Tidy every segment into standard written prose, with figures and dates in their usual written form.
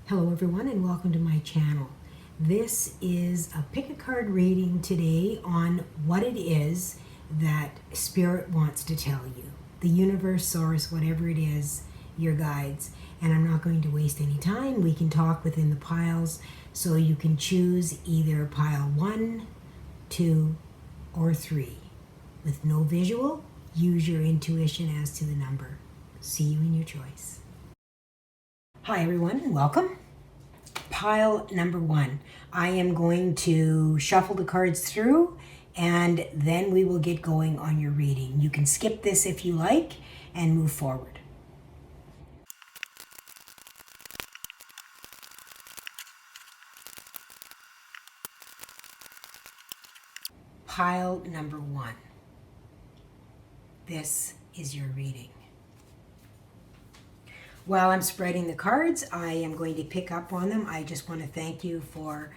Hello everyone and welcome to my channel. This is a pick a card reading today on what it is that Spirit wants to tell you. The universe, source, whatever it is, your guides. And I'm not going to waste any time. We can talk within the piles, so you can choose either pile 1, 2, or 3. With no visual, use your intuition as to the number. See you in your choice. Hi everyone and welcome. Pile number 1. I am going to shuffle the cards through and then we will get going on your reading. You can skip this if you like and move forward. Pile number 1. This is your reading. While I'm spreading the cards, I am going to pick up on them. I just want to thank you for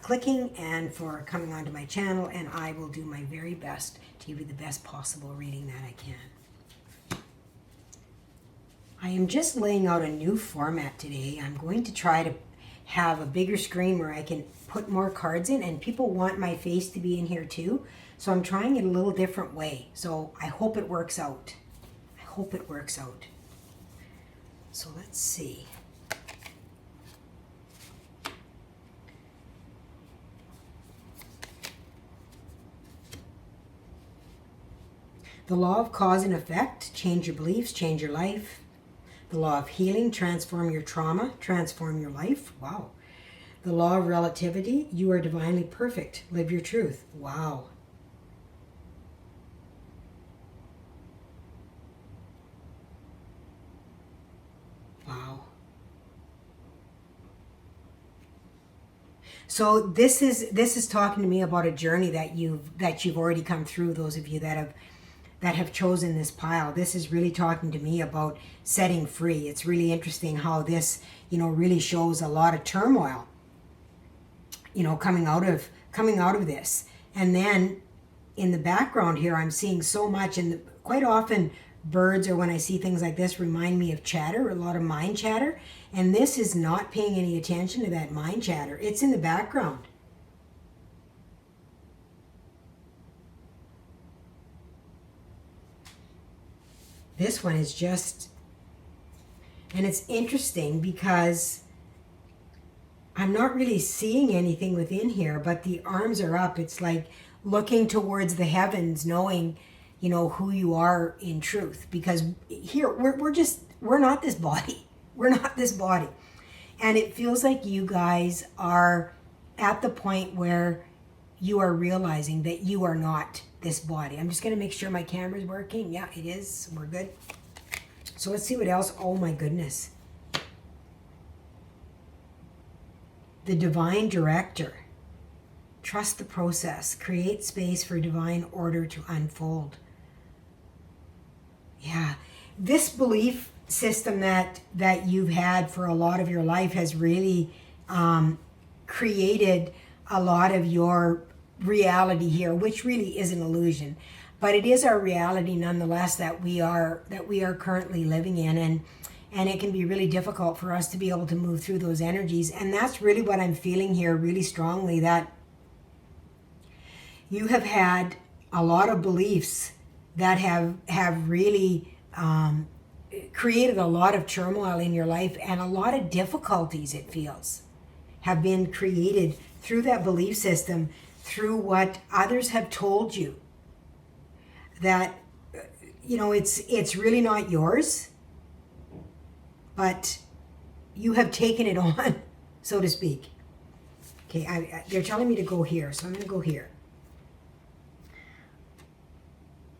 clicking and for coming onto my channel, and I will do my very best to give you the best possible reading that I can. I am just laying out a new format today. I'm going to try to have a bigger screen where I can put more cards in, and people want my face to be in here too. So I'm trying it a little different way. So I hope it works out. I hope it works out. So let's see. The law of cause and effect, change your beliefs, change your life. The law of healing, transform your trauma, transform your life. Wow. The law of relativity, you are divinely perfect, live your truth. Wow. Wow. So this is talking to me about a journey that you've already come through. Those of you that have chosen this pile, this is really talking to me about setting free. It's really interesting how this, really shows a lot of turmoil, coming out of this. And then in the background here, I'm seeing so much, and quite often birds, or when I see things like this, remind me of chatter, a lot of mind chatter. And this is not paying any attention to that mind chatter. It's in the background. This one is just, and it's interesting because I'm not really seeing anything within here, but the arms are up. It's like looking towards the heavens, knowing who you are in truth, because here we're not this body. We're not this body. And it feels like you guys are at the point where you are realizing that you are not this body. I'm just going to make sure my camera's working. Yeah, it is. We're good. So let's see what else. Oh my goodness. The divine director. Trust the process. Create space for divine order to unfold. Yeah, this belief system that you've had for a lot of your life has really created a lot of your reality here, which really is an illusion, but it is our reality nonetheless that we are currently living in, and it can be really difficult for us to be able to move through those energies. And that's really what I'm feeling here really strongly, that you have had a lot of beliefs that have really created a lot of turmoil in your life, and a lot of difficulties, it feels, have been created through that belief system, through what others have told you, that it's really not yours, but you have taken it on, so to speak. Okay, they're telling me to go here, so I'm going to go here.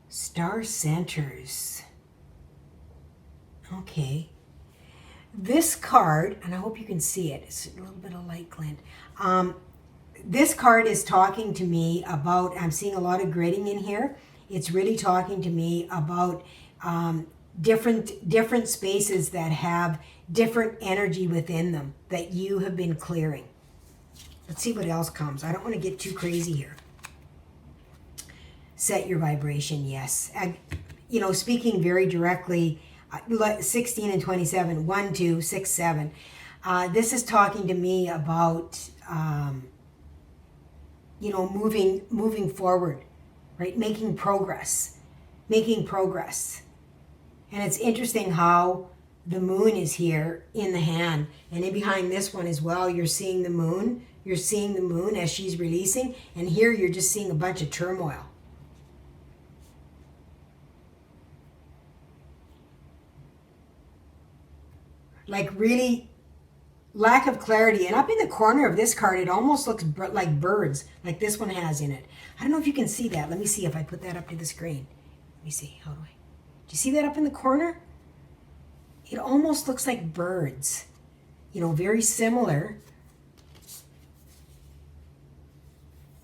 Star centers. Okay. This card, and I hope you can see it. It's a little bit of light glint. This card is talking to me about, I'm seeing a lot of gridding in here. It's really talking to me about different spaces that have different energy within them that you have been clearing. Let's see what else comes. I don't want to get too crazy here. Set your vibration, yes. speaking very directly, 16 and 27, 1, 2, 6, 7. This is talking to me about, moving forward, right? Making progress. And it's interesting how the moon is here in the hand, and in behind this one as well, you're seeing the moon. You're seeing the moon as she's releasing, and here you're just seeing a bunch of turmoil. Like really lack of clarity. And up in the corner of this card, it almost looks like birds, like this one has in it. I don't know if you can see that. Let me see if I put that up to the screen. Let me see. How do I? Do you see that up in the corner? It almost looks like birds. Very similar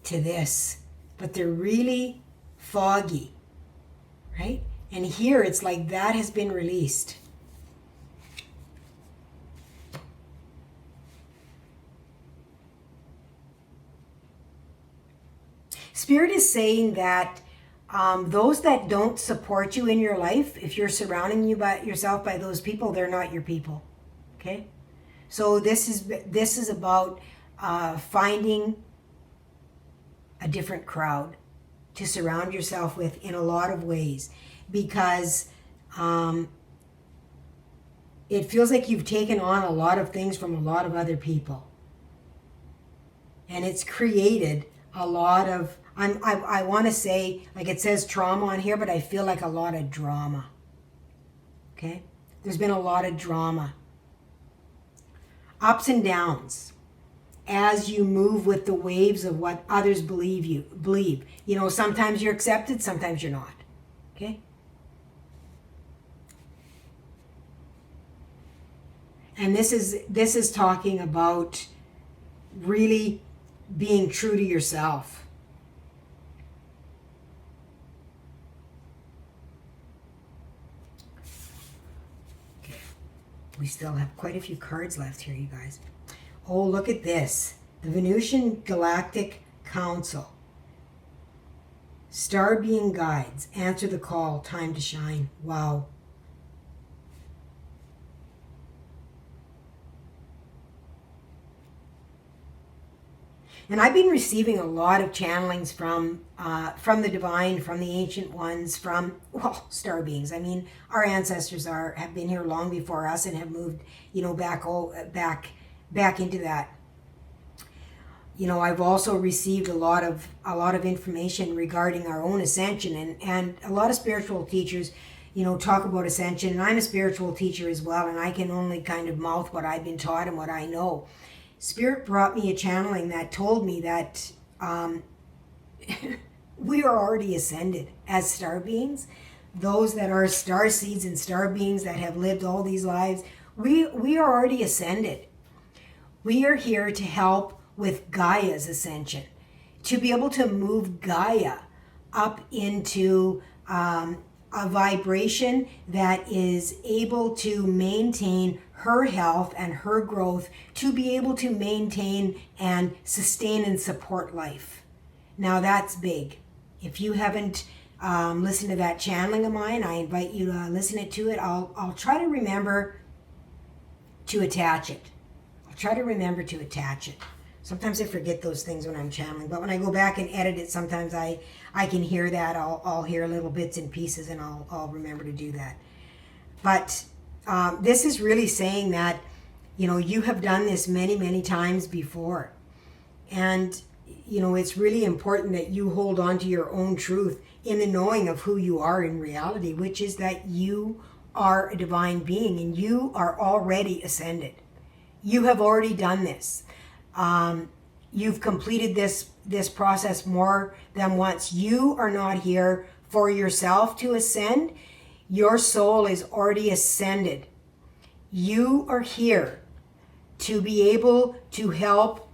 to this, but they're really foggy, right? And here it's like that has been released. Spirit is saying that those that don't support you in your life, if you're surrounding yourself by those people, they're not your people. Okay? So this is about finding a different crowd to surround yourself with in a lot of ways, because it feels like you've taken on a lot of things from a lot of other people, and it's created a lot of, I want to say, like it says trauma on here, but I feel like a lot of drama. Okay? There's been a lot of drama. Ups and downs as you move with the waves of what others believe. Sometimes you're accepted, sometimes you're not. Okay? And this is talking about really being true to yourself. We still have quite a few cards left here, you guys. Oh, look at this. The Venusian Galactic Council. Star being guides. Answer the call. Time to shine. Wow. And I've been receiving a lot of channelings from the divine, from the ancient ones, from star beings. I mean, our ancestors have been here long before us and have moved, back into that. I've also received a lot of information regarding our own ascension, and a lot of spiritual teachers, talk about ascension, and I'm a spiritual teacher as well, and I can only kind of mouth what I've been taught and what I know. Spirit brought me a channeling that told me that we are already ascended as star beings. Those that are star seeds and star beings that have lived all these lives, we are already ascended. We are here to help with Gaia's ascension, to be able to move Gaia up into a vibration that is able to maintain her health and her growth, to be able to maintain and sustain and support life. Now that's big. If you haven't listened to that channeling of mine, I invite you to listen to it. I'll try to remember to attach it. Sometimes I forget those things when I'm channeling, but when I go back and edit it, sometimes I can hear that. I'll hear little bits and pieces, and I'll remember to do that. But this is really saying that, you have done this many, many times before. And, it's really important that you hold on to your own truth in the knowing of who you are in reality, which is that you are a divine being and you are already ascended. You have already done this. You've completed this process more than once. You are not here for yourself to ascend. Your soul is already ascended. You are here to be able to help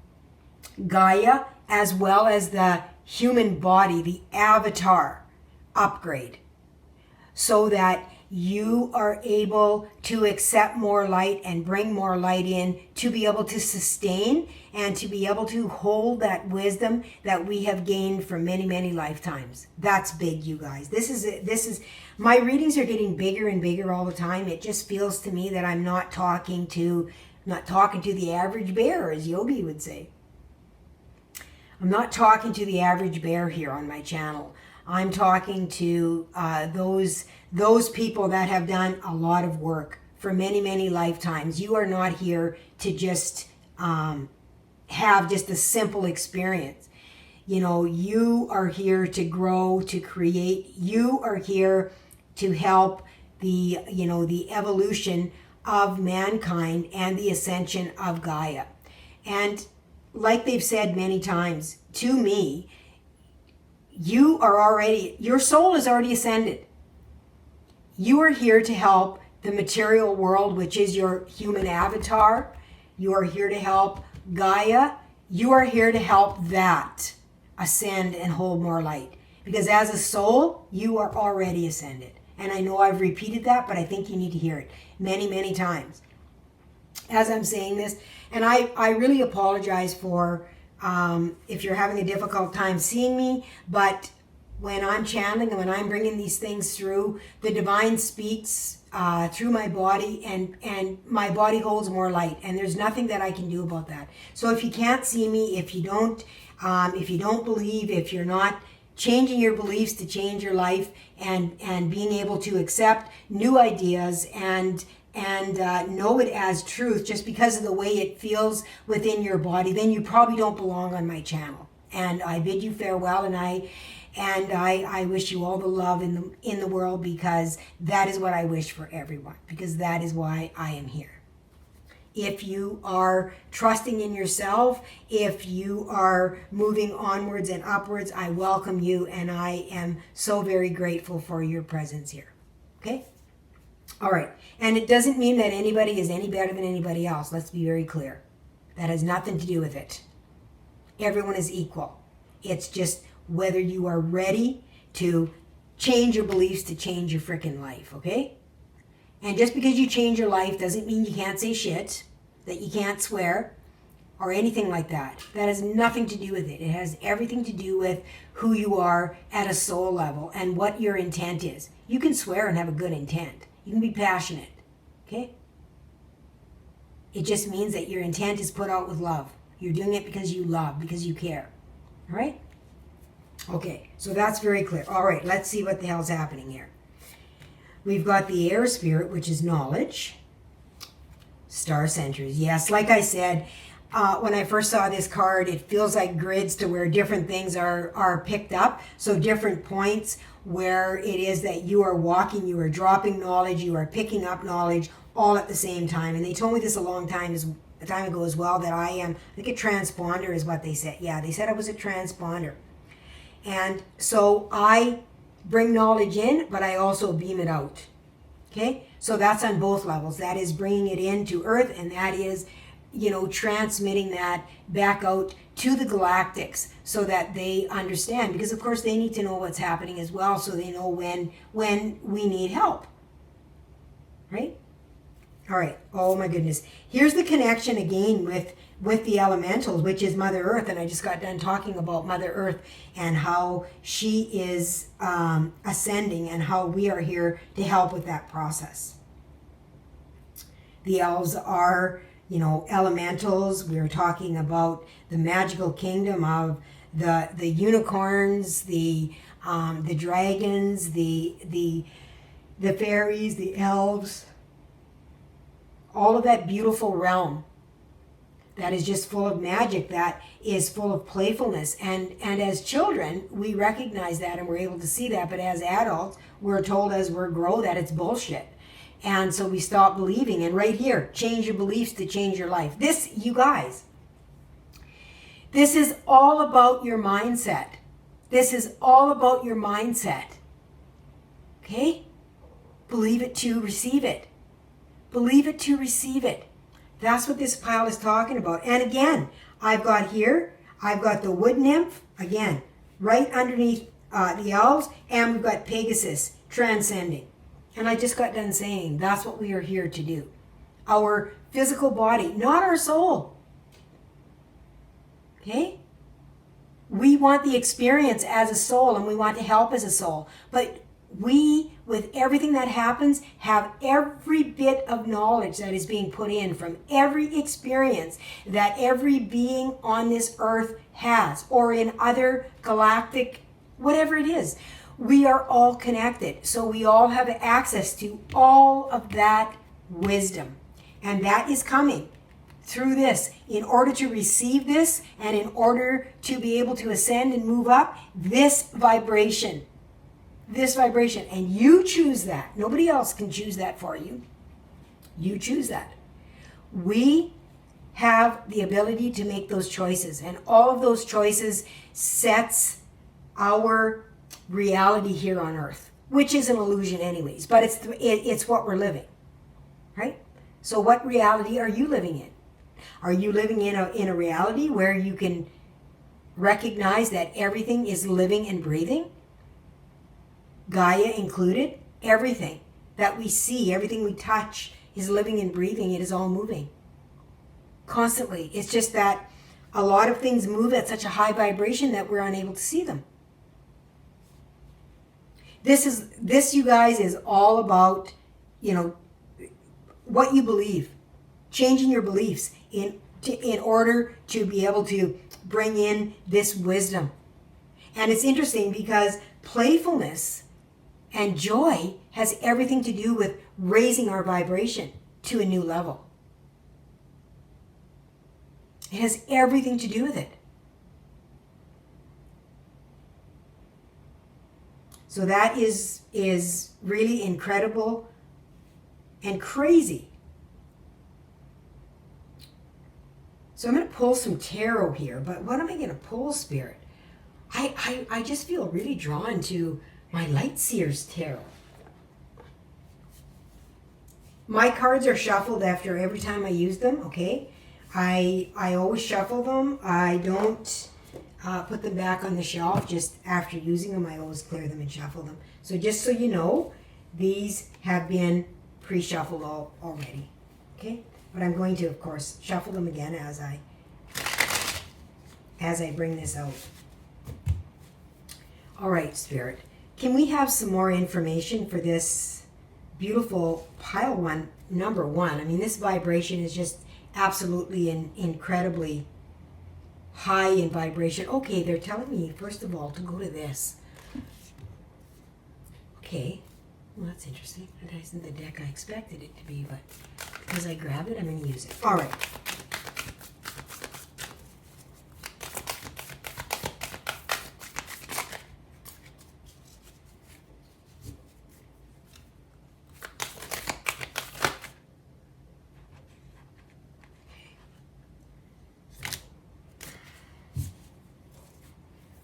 Gaia as well as the human body, the avatar, upgrade, so that you are able to accept more light and bring more light in to be able to sustain and to be able to hold that wisdom that we have gained for many, many lifetimes. That's big, you guys. This is my readings are getting bigger and bigger all the time. It just feels to me that I'm not talking to the average bear, as Yogi would say. I'm not talking to the average bear here on my channel. I'm talking to those people that have done a lot of work for many, many lifetimes. You are not here to just have just a simple experience. You know, you are here to grow, to create. You are here to help the evolution of mankind and the ascension of Gaia. And like they've said many times to me, your soul is already ascended. You are here to help the material world, which is your human avatar. You are here to help Gaia. You are here to help that ascend and hold more light. Because as a soul, you are already ascended. And I know I've repeated that, but I think you need to hear it many, many times as I'm saying this. And I really apologize for if you're having a difficult time seeing me, but when I'm channeling and when I'm bringing these things through, the divine speaks through my body, and my body holds more light, and there's nothing that I can do about that. So if you can't see me, if you don't believe, if you're not changing your beliefs to change your life, and being able to accept new ideas and know it as truth just because of the way it feels within your body, then you probably don't belong on my channel. And I bid you farewell, and I wish you all the love in the world, because that is what I wish for everyone, because that is why I am here. If you are trusting in yourself, if you are moving onwards and upwards, I welcome you, and I am so very grateful for your presence here. Okay? All right. And it doesn't mean that anybody is any better than anybody else. Let's be very clear. That has nothing to do with it. Everyone is equal. It's just whether you are ready to change your beliefs to change your freaking life, okay? And just because you change your life doesn't mean you can't say shit, that you can't swear, or anything like that. That has nothing to do with it. It has everything to do with who you are at a soul level and what your intent is. You can swear and have a good intent. You can be passionate, okay? It just means that your intent is put out with love. You're doing it because you love, because you care, all right? Okay, so that's very clear. All right, let's see what the hell's happening here. We've got the air spirit, which is knowledge. Star centers. Yes, like I said, when I first saw this card, it feels like grids to where different things are picked up. So different points where it is that you are walking, you are dropping knowledge, you are picking up knowledge all at the same time. And they told me this a long time ago as well, that I think a transponder is what they said. Yeah, they said I was a transponder. And so I bring knowledge in, but I also beam it out. Okay? So that's on both levels. That is bringing it into Earth, and that is, transmitting that back out to the galactics so that they understand. Because, of course, they need to know what's happening as well, so they know when we need help. Right? All right. Oh, my goodness. Here's the connection again with the elementals, which is Mother Earth. And I just got done talking about Mother Earth and how she is ascending and how we are here to help with that process. The elves are, elementals. We are talking about the magical kingdom of the unicorns, the dragons, the fairies, the elves, all of that beautiful realm that is just full of magic, that is full of playfulness. And as children, we recognize that and we're able to see that. But as adults, we're told as we grow that it's bullshit. And so we stop believing. And right here, change your beliefs to change your life. This, you guys, this is all about your mindset. This is all about your mindset. Okay? Believe it to receive it. Believe it to receive it. That's what this pile is talking about. And again, I've got the wood nymph, again, right underneath the elves, and we've got Pegasus transcending. And I just got done saying that's what we are here to do. Our physical body, not our soul. Okay? We want the experience as a soul and we want to help as a soul. But we, with everything that happens, have every bit of knowledge that is being put in from every experience that every being on this earth has, or in other galactic, whatever it is. We are all connected. So we all have access to all of that wisdom. And that is coming through this. In order to receive this and in order to be able to ascend and move up, this vibration. And you choose that. Nobody else can choose that for you. You choose that. We have the ability to make those choices. And all of those choices sets our reality here on earth, which is an illusion anyways, but it's what we're living, right? So what reality are you living in? Are you living in a reality where you can recognize that everything is living and breathing? Gaia included, everything that we see, everything we touch is living and breathing. It is all moving constantly. It's just that a lot of things move at such a high vibration that we're unable to see them. This, you guys, is all about, what you believe, changing your beliefs in order to be able to bring in this wisdom. And it's interesting because playfulness and joy has everything to do with raising our vibration to a new level. It has everything to do with it. So that is really incredible and crazy. So I'm going to pull some tarot here, but what am I going to pull, Spirit? I just feel really drawn to my Light Seers Tarot. My cards are shuffled after every time I use them, okay? I always shuffle them. I don't put them back on the shelf just after using them. I always clear them and shuffle them. So just so you know, these have been pre-shuffled already, okay? But I'm going to, of course, shuffle them again as I bring this out. All right, Spirit. Can we have some more information for this beautiful pile one, number one? I mean, this vibration is just absolutely incredibly high in vibration. Okay, they're telling me, first of all, to go to this. Okay. Well, that's interesting. That isn't the deck I expected it to be, but because I grabbed it, I'm going to use it. All right.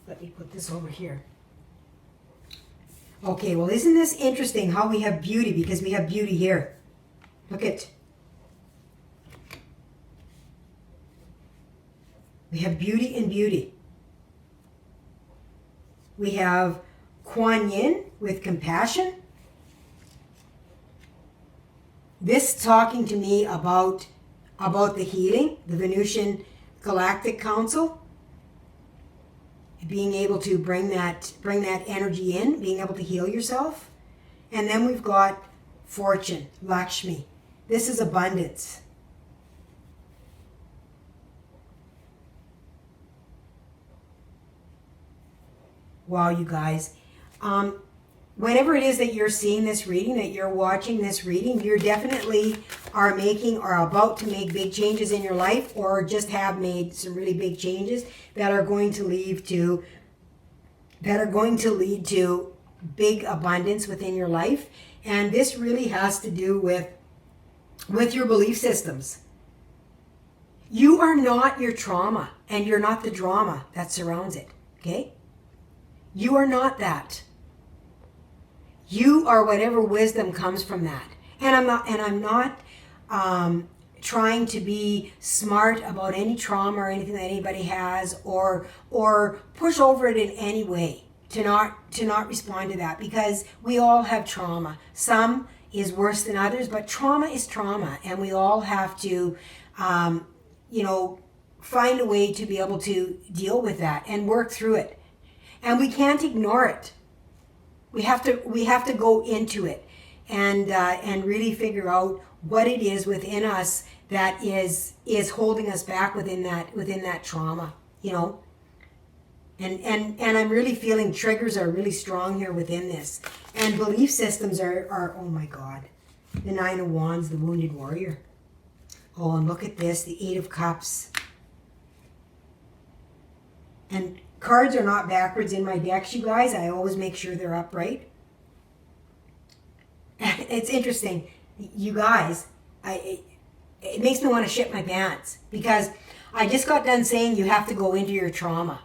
Let me put this over here. Okay, well, isn't this interesting how we have beauty, because we have beauty here. Look at. We have beauty in beauty. We have Kuan Yin with compassion. This talking to me about the healing, the Venusian Galactic Council. Being able to bring that energy in, being able to heal yourself. And then we've got fortune, Lakshmi. This is abundance. Wow, you guys. Whenever it is that you're seeing this reading, that you're watching this reading, you're definitely are making or about to make big changes in your life, or just have made some really big changes that are going to lead to big abundance within your life. And this really has to do with your belief systems. You are not your trauma, and you're not the drama that surrounds it. Okay? You are not that. You are whatever wisdom comes from that. And I'm not trying to be smart about any trauma or anything that anybody has, or push over it in any way. to not respond to that, because we all have trauma. Some is worse than others, but trauma is trauma, and we all have to find a way to be able to deal with that and work through it. And we can't ignore it. We have to go into it and really figure out what it is within us that is holding us back within that trauma, And I'm really feeling triggers are really strong here within this. And belief systems are oh my God. The Nine of Wands, the Wounded Warrior. Oh, and look at this, the Eight of Cups. And cards are not backwards in my decks, you guys. I always make sure they're upright. It's interesting. You guys, it makes me want to shit my pants, because I just got done saying you have to go into your trauma,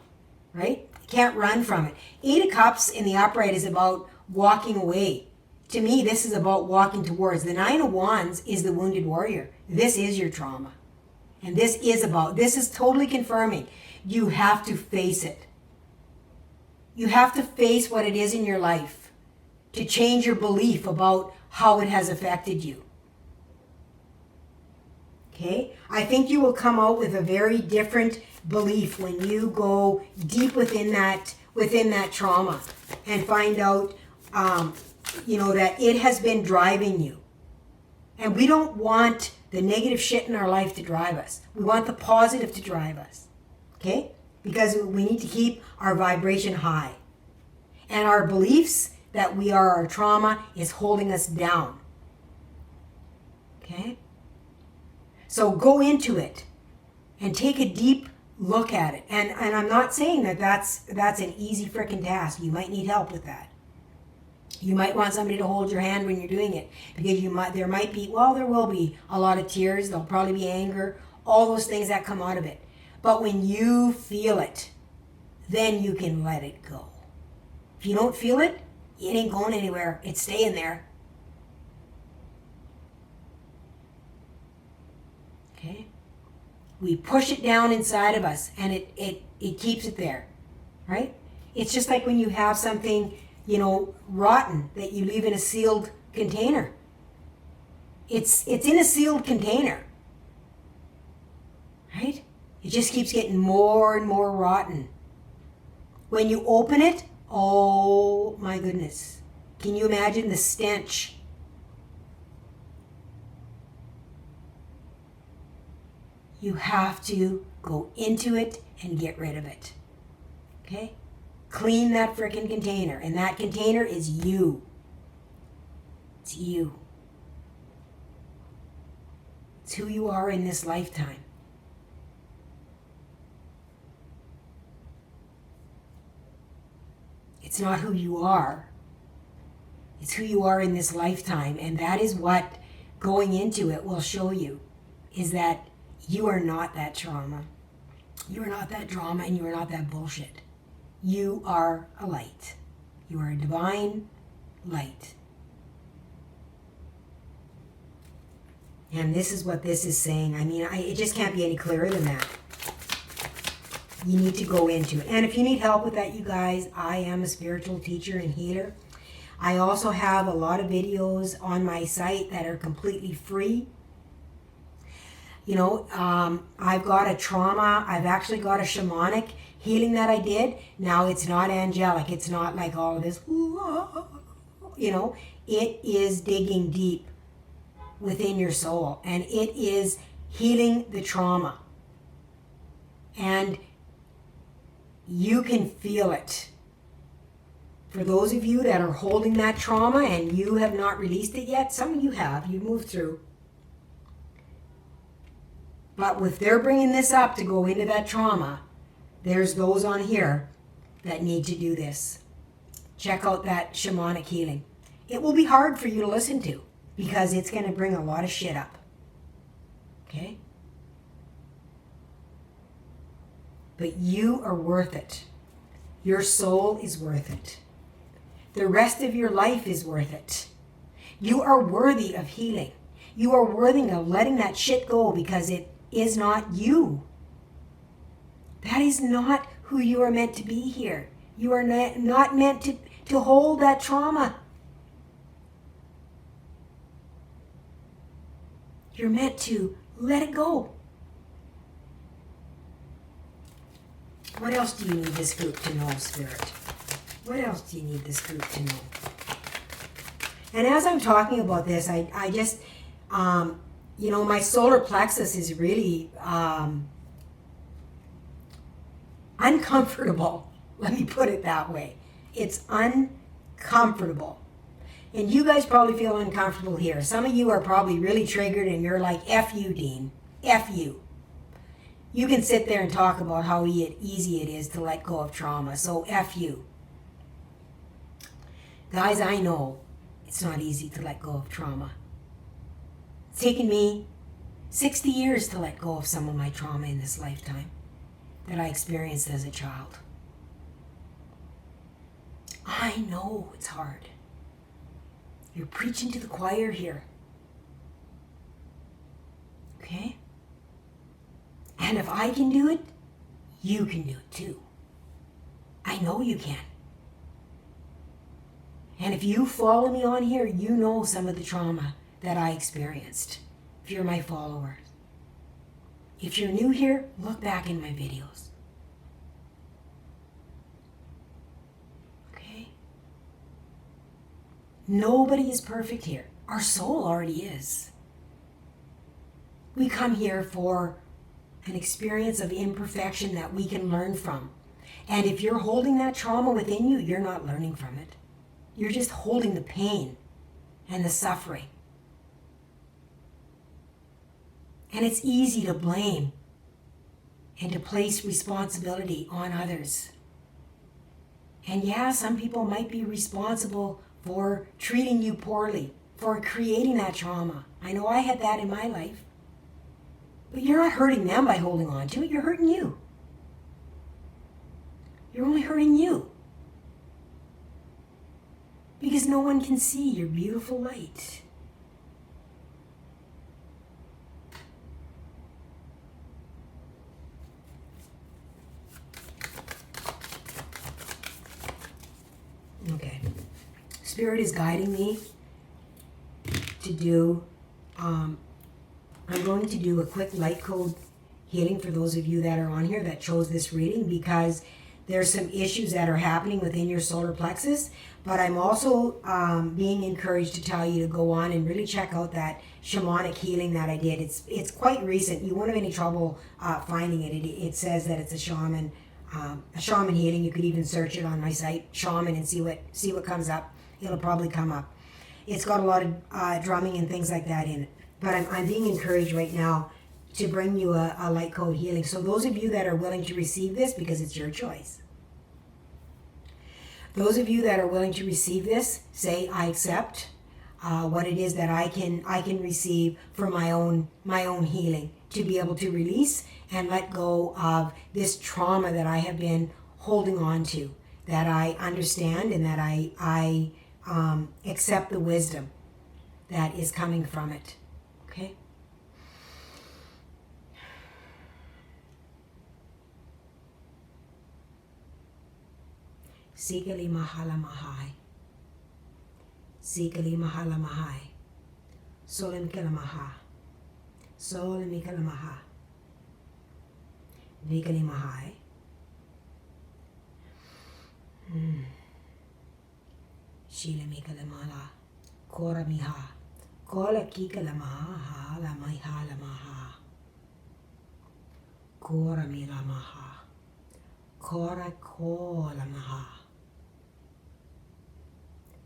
right? You can't run from it. Eight of Cups in the upright is about walking away. To me, this is about walking towards. The Nine of Wands is the Wounded Warrior. This is your trauma. And this is totally confirming. You have to face it. You have to face what it is in your life to change your belief about how it has affected you. Okay? I think you will come out with a very different belief when you go deep within that trauma and find out, that it has been driving you. And we don't want the negative shit in our life to drive us. We want the positive to drive us. Okay? Because we need to keep our vibration high. And our beliefs that we are our trauma is holding us down. Okay? So go into it and take a deep look at it. And I'm not saying that that's an easy freaking task. You might need help with that. You might want somebody to hold your hand when you're doing it, because there will be a lot of tears. There'll probably be anger, all those things that come out of it. But when you feel it, then you can let it go. If you don't feel it, it ain't going anywhere. It's staying there. Okay? We push it down inside of us, and it keeps it there. Right? It's just like when you have something, rotten that you leave in a sealed container. It's in a sealed container. Right? It just keeps getting more and more rotten. When you open it, oh my goodness. Can you imagine the stench? You have to go into it and get rid of it. Okay? Clean that frickin' container. And that container is you. It's you. It's who you are in this lifetime. It's not who you are. It's who you are in this lifetime. And that is what going into it will show you, is that you are not that trauma. You are not that drama, and you are not that bullshit. You are a light. You are a divine light. And this is what this is saying. I mean, it just can't be any clearer than that. You need to go into it. And if you need help with that, you guys, I am a spiritual teacher and healer. I also have a lot of videos on my site that are completely free. I've got a trauma. I've actually got a shamanic healing that I did. Now, it's not angelic. It's not like all of this. It is digging deep within your soul. And it is healing the trauma. And you can feel it. For those of you that are holding that trauma and you have not released it yet, some of you have. You've moved through. But if they're bringing this up to go into that trauma, there's those on here that need to do this. Check out that shamanic healing. It will be hard for you to listen to because it's going to bring a lot of shit up. Okay? But you are worth it. Your soul is worth it. The rest of your life is worth it. You are worthy of healing. You are worthy of letting that shit go because it is not you. That is not who you are meant to be here. You are not meant to hold that trauma. You're meant to let it go. What else do you need this group to know, Spirit? What else do you need this group to know? And as I'm talking about this, I just, my solar plexus is really uncomfortable. Let me put it that way. It's uncomfortable. And you guys probably feel uncomfortable here. Some of you are probably really triggered and you're like, F you, Dean. F you. You can sit there and talk about how easy it is to let go of trauma. So F you. Guys, I know it's not easy to let go of trauma. It's taken me 60 years to let go of some of my trauma in this lifetime that I experienced as a child. I know it's hard. You're preaching to the choir here. Okay? And if I can do it, you can do it too. I know you can. And if you follow me on here, you know some of the trauma that I experienced. If you're my follower. If you're new here, look back in my videos. Okay? Nobody is perfect here. Our soul already is. We come here for an experience of imperfection that we can learn from. And if you're holding that trauma within you, you're not learning from it. You're just holding the pain and the suffering. And it's easy to blame and to place responsibility on others. And yeah, some people might be responsible for treating you poorly, for creating that trauma. I know I had that in my life. But you're not hurting them by holding on to it. You're hurting you. You're only hurting you. Because no one can see your beautiful light. Okay. Spirit is guiding me to do, I'm going to do a quick light code healing for those of you that are on here that chose this reading, because there's some issues that are happening within your solar plexus. But I'm also being encouraged to tell you to go on and really check out that shamanic healing that I did. It's quite recent. You won't have any trouble finding it. It says that it's a shaman healing. You could even search it on my site, shaman, and see what comes up. It'll probably come up. It's got a lot of drumming and things like that in it. But I'm being encouraged right now to bring you a light code healing. So those of you that are willing to receive this, because it's your choice. Those of you that are willing to receive this, say, I accept what it is that I can receive for my own healing, to be able to release and let go of this trauma that I have been holding on to, that I understand, and that I accept the wisdom that is coming from it. Okay? Sikali mahala mahai. Sikali mahala mahai. Solim kalamaha. Solim kalamaha. Vikali mahai. Shila mikalamala. Kora miha. Kola kikalamaha. La maiha la maha. Kora mila maha. Kora kola maha.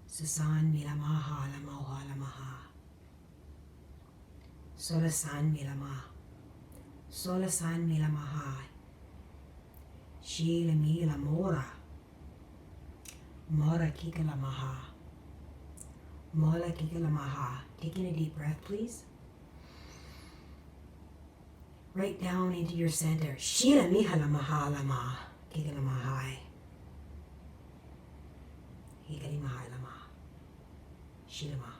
Susan mila maha la moha la maha. Sola san mila maha. Sola san mila maha. Shila mila mora. Mora kikala maha. Mola kikala maha. Taking a deep breath, please. Right down into your center. Shila mihala maha la maha. Kikala mahai. Hikali mahai la maha. Shilama.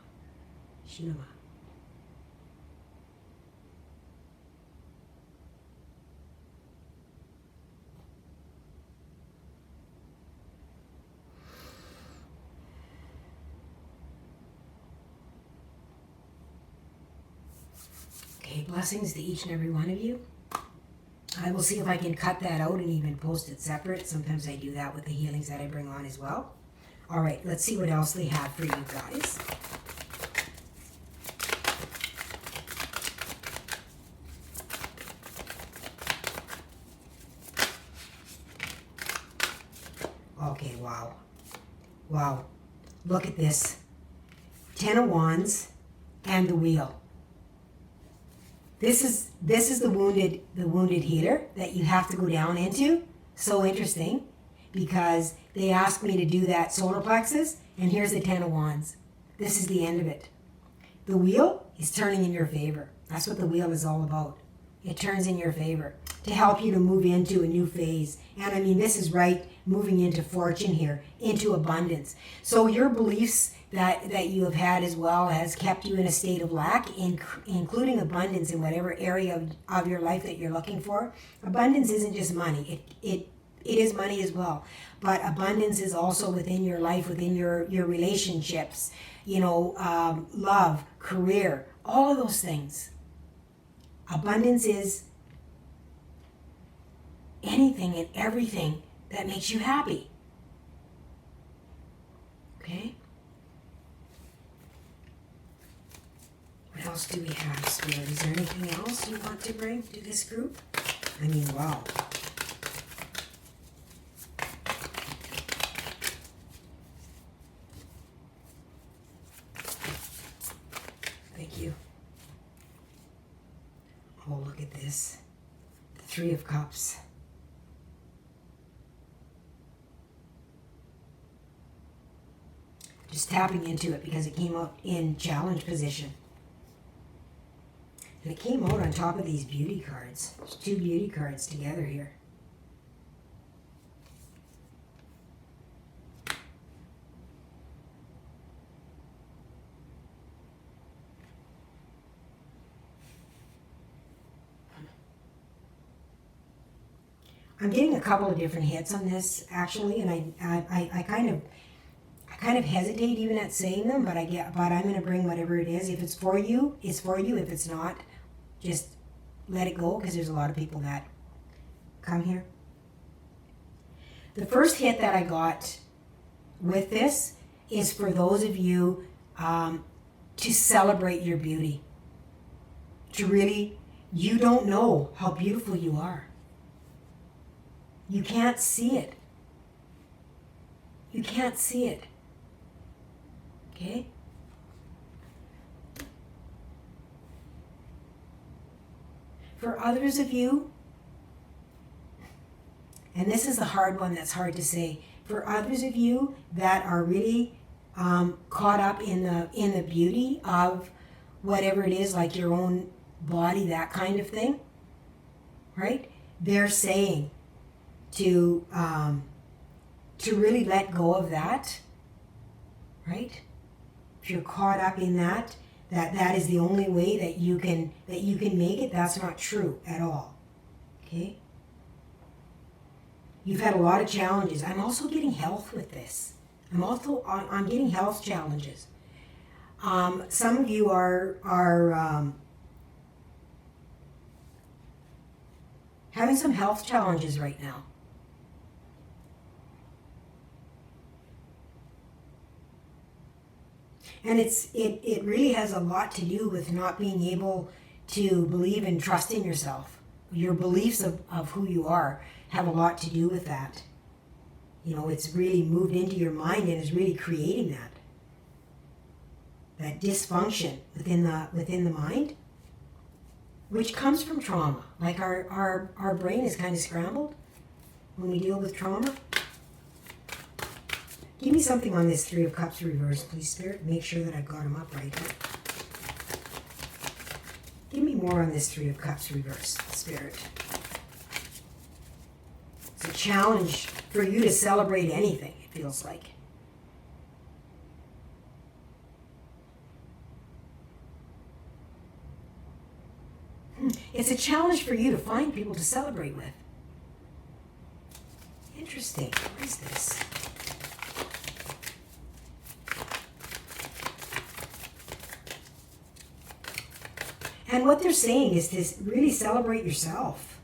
Shilama. Okay, blessings to each and every one of you. I will see if I can cut that out and even post it separate. Sometimes I do that with the healings that I bring on as well. All right, let's see what else they have for you guys. Okay, wow. Wow. Look at this. 10 of Wands and the Wheel. This is the wounded healer that you have to go down into. So interesting, because they asked me to do that solar plexus, and here's the 10 of Wands. This is the end of it. The Wheel is turning in your favor. That's what the Wheel is all about. It turns in your favor to help you to move into a new phase. And I mean, this is right, moving into fortune here, into abundance. So your beliefs that you have had as well has kept you in a state of lack, including abundance in whatever area of your life that you're looking for. Abundance isn't just money. It is money as well. But abundance is also within your life, within your relationships, love, career, all of those things. Abundance is anything and everything that makes you happy. Okay? What else do we have, Spirit? Is there anything else you want to bring to this group? I mean, wow. Thank you. Oh, look at this. The Three of Cups. Just tapping into it because it came out in challenge position. And it came out on top of these beauty cards. There's two beauty cards together here. I'm getting a couple of different hits on this actually, and I kind of hesitate even at saying them, but I'm going to bring whatever it is. If it's for you, it's for you. If it's not, just let it go, because there's a lot of people that come here. The first hit that I got with this is for those of you to celebrate your beauty. To really, you don't know how beautiful you are. You can't see it. You can't see it. Okay? For others of you, and this is the hard one that's hard to say, for others of you that are really caught up in the beauty of whatever it is, like your own body, that kind of thing, right? They're saying to really let go of that, right? If you're caught up in that is the only way that you can make it, that's not true at all. Okay? You've had a lot of challenges. I'm also getting health with this. I'm getting health challenges. Some of you are having some health challenges right now. And it really has a lot to do with not being able to believe and trust in yourself. Your beliefs of who you are have a lot to do with that. It's really moved into your mind and is really creating that dysfunction within the mind, which comes from trauma. Like our brain is kind of scrambled when we deal with trauma. Give me something on this Three of Cups reverse, please, Spirit. Make sure that I've got them up right. Give me more on this Three of Cups reverse, Spirit. It's a challenge for you to celebrate anything, it feels like. It's a challenge for you to find people to celebrate with. Interesting. What is this? And what they're saying is to really celebrate yourself,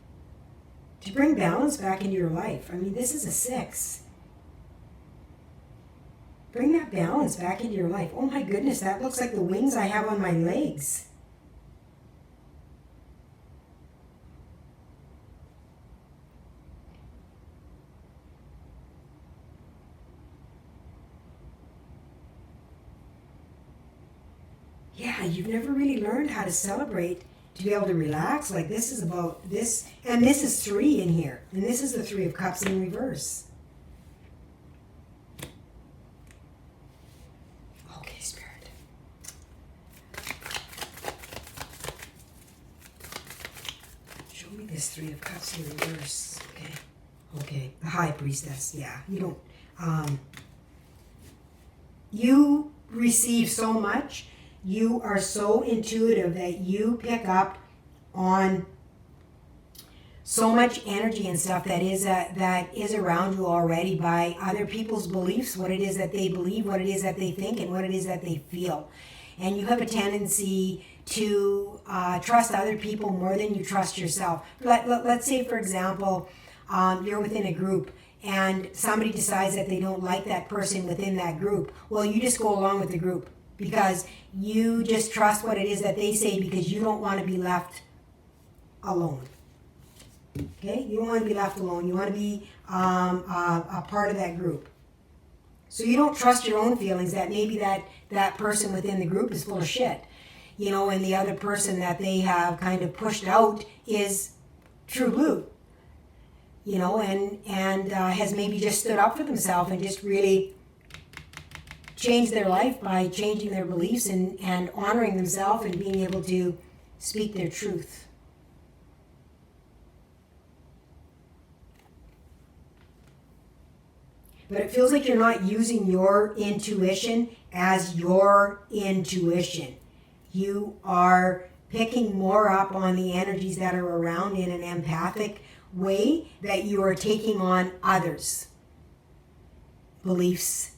to bring balance back into your life. I mean, this is a 6. Bring that balance back into your life. Oh my goodness, that looks like the wings I have on my legs. Yeah, you've never really learned how to celebrate, to be able to relax. Like this is about this, and this is 3 in here. And this is the 3 of Cups in reverse. Okay, Spirit. Show me this 3 of Cups in reverse. Okay. Okay. The High Priestess. Yeah. You don't, you receive so much. You are so intuitive that you pick up on so much energy and stuff that is around you already by other people's beliefs, what it is that they believe, what it is that they think, and what it is that they feel. And you have a tendency to trust other people more than you trust yourself. Let's say, for example, you're within a group and somebody decides that they don't like that person within that group. Well, you just go along with the group, because you just trust what it is that they say, because you don't want to be left alone. Okay? You don't want to be left alone. You want to be a part of that group. So you don't trust your own feelings that maybe that person within the group is full of shit. You know, and the other person that they have kind of pushed out is true blue. You know, and has maybe just stood up for themselves and just really change their life by changing their beliefs and honoring themselves and being able to speak their truth. But it feels like you're not using your intuition as your intuition. You are picking more up on the energies that are around in an empathic way, that you are taking on others' beliefs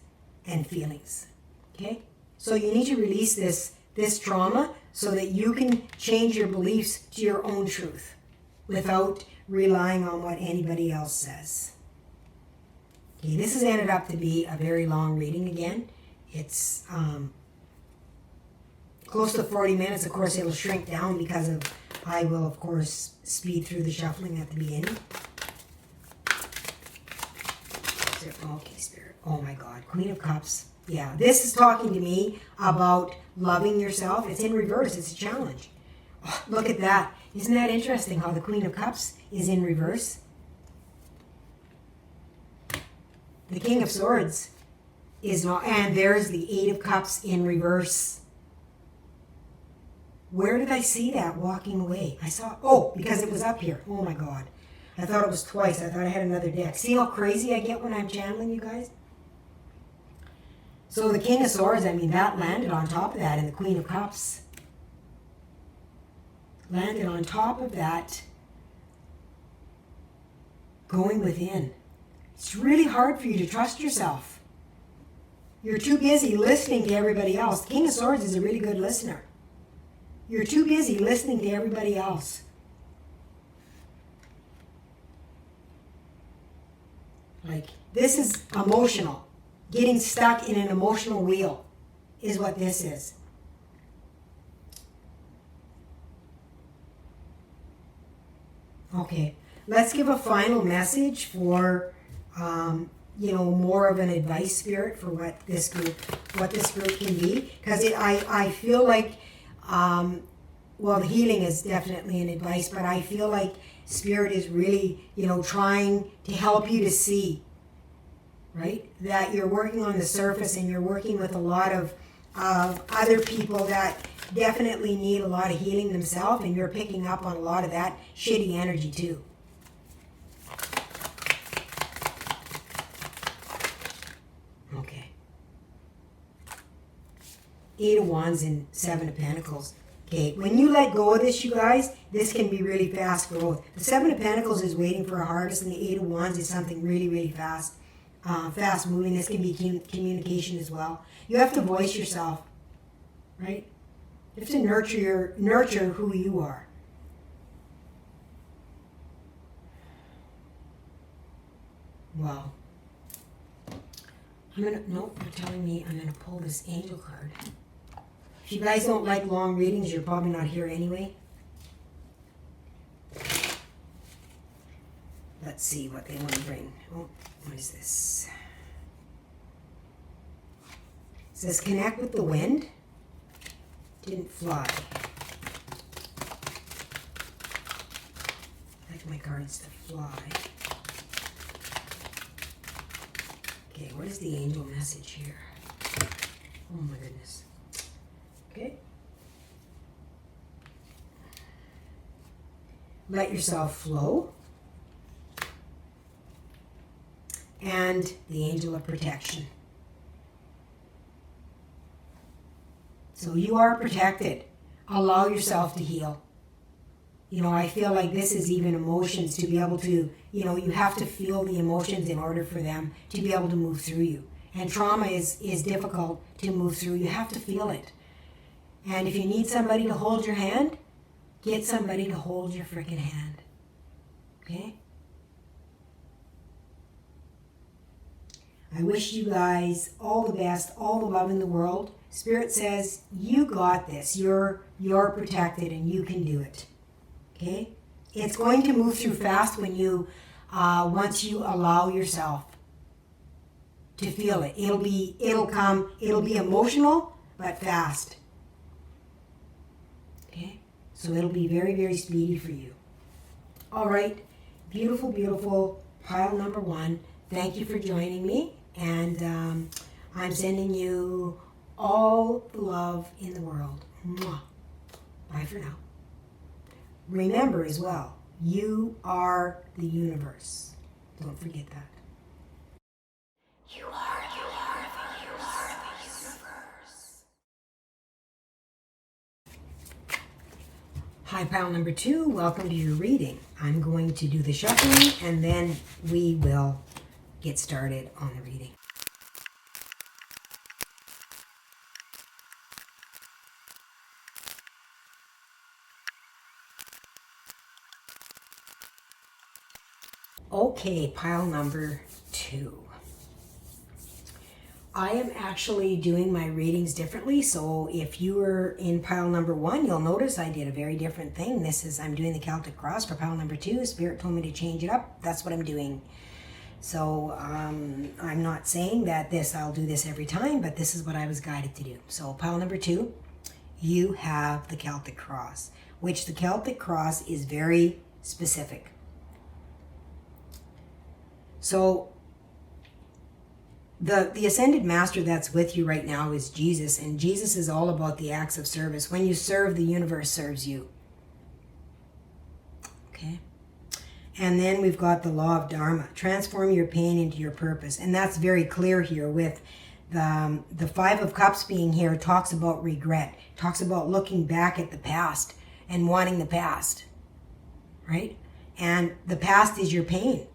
and feelings. Okay? So you need to release this trauma so that you can change your beliefs to your own truth without relying on what anybody else says. Okay, this has ended up to be a very long reading again. It's close to 40 minutes. Of course, it'll shrink down because I will, of course, speed through the shuffling at the beginning. Okay, Spirit. Oh my God. Queen of Cups. Yeah, this is talking to me about loving yourself. It's in reverse. It's a challenge. Oh, look at that. Isn't that interesting how the Queen of Cups is in reverse? The King of Swords is not, and there's the 8 of Cups in reverse. Where did I see that walking away? I saw, oh, because it was up here. Oh my God. I thought it was twice. I thought I had another deck. See how crazy I get when I'm channeling, you guys? So the King of Swords, I mean, that landed on top of that, and the Queen of Cups landed on top of that, going within. It's really hard for you to trust yourself. You're too busy listening to everybody else. The King of Swords is a really good listener. You're too busy listening to everybody else. Like, this is emotional. Getting stuck in an emotional wheel is what this is. Okay, let's give a final message for, more of an advice, Spirit, for what this group can be. Because I feel like, the healing is definitely an advice, but I feel like Spirit is really, trying to help you to see, right? That you're working on the surface and you're working with a lot of other people that definitely need a lot of healing themselves, and you're picking up on a lot of that shitty energy too. Okay. 8 of Wands and 7 of Pentacles. Okay, when you let go of this, you guys, this can be really fast growth. The 7 of Pentacles is waiting for a harvest, and the 8 of Wands is something really, really fast. Fast moving. This can be communication as well. You have to voice yourself, right? You have to nurture who you are. Well, they're telling me I'm gonna pull this angel card. If you guys don't like long readings, you're probably not here anyway. Let's see what they want to bring. Oh, what is this? It says connect with the wind. Didn't fly. I like my cards to fly. Okay, what is the angel message here? Oh my goodness. Okay. Let yourself flow. And the angel of protection. So you are protected. Allow yourself to heal. You know, I feel like this is even emotions to be able to, you have to feel the emotions in order for them to be able to move through you. And trauma is difficult to move through. You have to feel it. And if you need somebody to hold your hand, get somebody to hold your freaking hand. Okay? I wish you guys all the best, all the love in the world. Spirit says, you got this. You're protected and you can do it. Okay? It's going to move through fast when you, once you allow yourself to feel it. It'll be emotional, but fast. Okay? So it'll be very, very speedy for you. All right. Beautiful, beautiful pile number 1. Thank you for joining me. And I'm sending you all the love in the world. Mwah. Bye for now. Remember as well, you are the universe. Don't forget that. You are the universe. Hi, pile number 2. Welcome to your reading. I'm going to do the shuffling and then we will get started on the reading. Okay, pile number 2. I am actually doing my readings differently, so if you were in pile number 1, you'll notice I did a very different thing. I'm doing the Celtic Cross for pile number 2. Spirit told me to change it up. That's what I'm doing. So I'm not saying that I'll do this every time, but this is what I was guided to do. So pile number 2, you have the Celtic Cross, which the Celtic Cross is very specific. So the ascended master that's with you right now is Jesus, and Jesus is all about the acts of service. When you serve, the universe serves you. Okay? And then we've got the law of Dharma. Transform your pain into your purpose. And that's very clear here with the 5 of Cups being here. Talks about regret. Talks about looking back at the past and wanting the past. Right? And the past is your pain.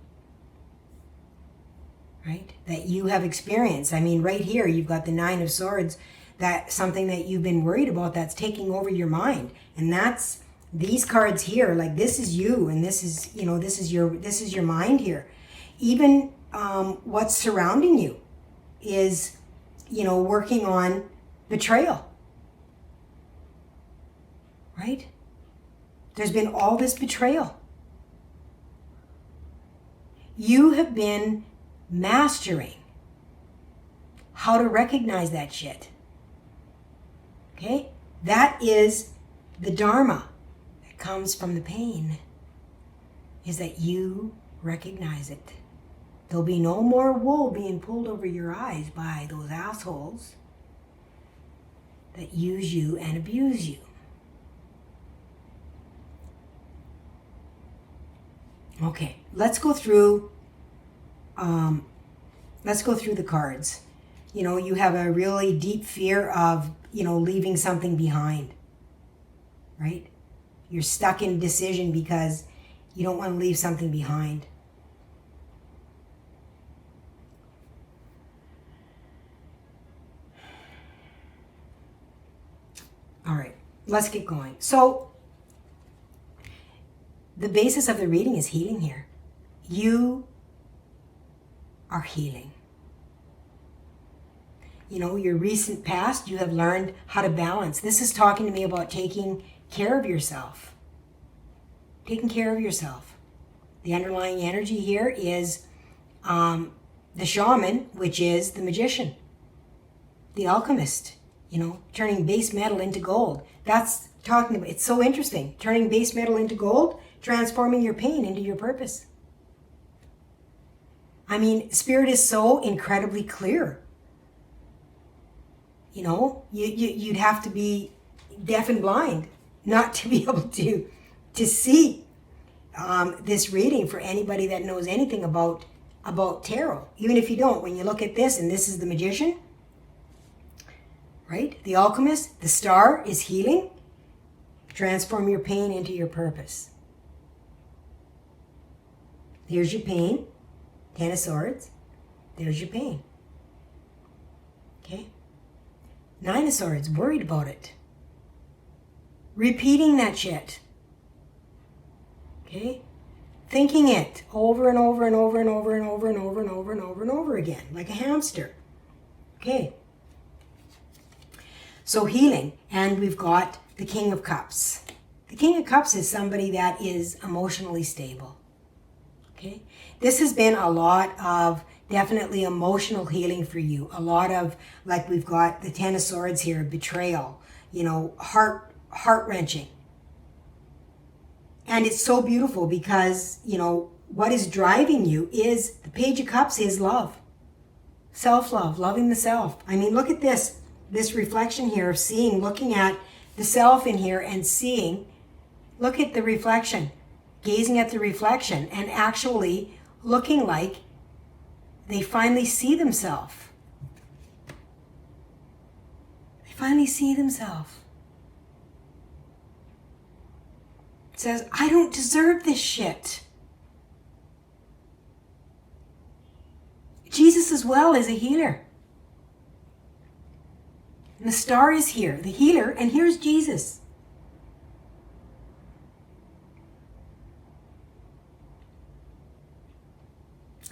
Right? That you have experienced. I mean, right here, you've got the 9 of Swords. That's something that you've been worried about that's taking over your mind. And that's these cards here, like this is you, and this is, this is your mind here. Even what's surrounding you is, working on betrayal. Right? There's been all this betrayal. You have been mastering how to recognize that shit. Okay? That is the Dharma that comes from the pain, is that you recognize it. There'll be no more wool being pulled over your eyes by those assholes that use you and abuse you. Okay, let's go through the cards. You have a really deep fear of, leaving something behind, right? You're stuck in decision because you don't want to leave something behind. All right, let's get going. So the basis of the reading is healing here. You are healing. You know, your recent past, you have learned how to balance. This is talking to me about taking care of yourself. Taking care of yourself. The underlying energy here is the shaman, which is the magician. The alchemist, you know, turning base metal into gold. That's talking about, it's so interesting. Turning base metal into gold, transforming your pain into your purpose. I mean, Spirit is so incredibly clear. You know, you'd have to be deaf and blind not to be able to see this reading for anybody that knows anything about tarot. Even if you don't, when you look at this, and this is the magician, right? The alchemist, the star is healing. Transform your pain into your purpose. Here's your pain. 10 of Swords. There's your pain. Okay? 9 of Swords, worried about it. Repeating that shit. Okay? Thinking it over and over and over and over and over and over and over and over and over again, like a hamster. Okay? So healing, and we've got the King of Cups. The King of Cups is somebody that is emotionally stable. Okay? This has been a lot of definitely emotional healing for you. A lot of, like we've got the 10 of Swords here, betrayal, you know, heart-wrenching. And it's so beautiful because, you know, what is driving you is the Page of Cups is love. Self-love, loving the self. I mean, look at this reflection here of seeing, looking at the self in here and seeing, look at the reflection, gazing at the reflection and actually looking like they finally see themselves. They finally see themselves. It says, I don't deserve this shit. Jesus as well is a healer. And the star is here, the healer, and here's Jesus.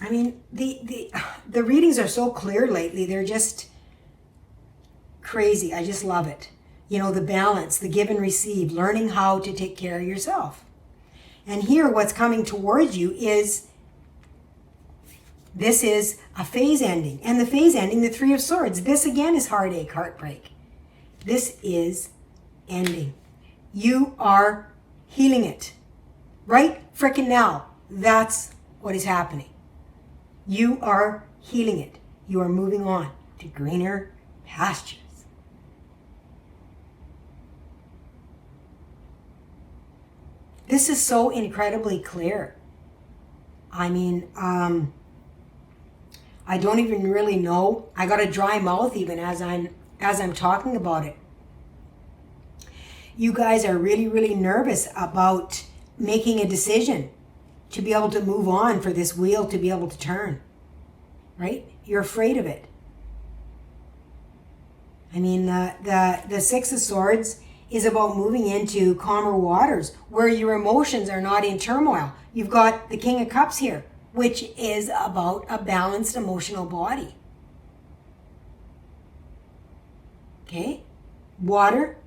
I mean, the readings are so clear lately. They're just crazy. I just love it. You know, the balance, the give and receive, learning how to take care of yourself. And here what's coming towards you is, this is a phase ending. And the phase ending, the 3 of Swords, this again is heartache, heartbreak. This is ending. You are healing it. Right frickin' now. That's what is happening. You are healing it. You are moving on to greener pastures. This is so incredibly clear. I mean, I don't even really know. I got a dry mouth even as I'm talking about it. You guys are really, really nervous about making a decision to be able to move on, for this wheel to be able to turn, right? You're afraid of it. I mean, the 6 of Swords is about moving into calmer waters where your emotions are not in turmoil. You've got the King of Cups here, which is about a balanced emotional body. Okay? Water,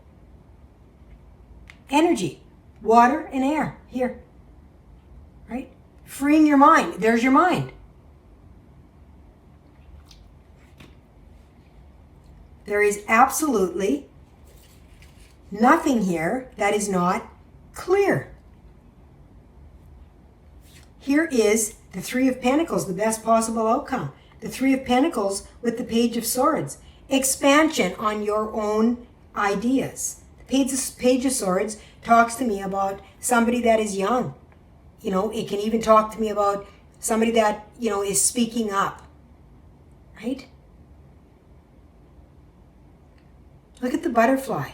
energy, water and air here. Right? Freeing your mind. There's your mind. There is absolutely nothing here that is not clear. Here is the 3 of Pentacles, the best possible outcome. The 3 of Pentacles with the Page of Swords. Expansion on your own ideas. The Page of Swords talks to me about somebody that is young. You know, it can even talk to me about somebody that, you know, is speaking up. Right? Look at the butterfly.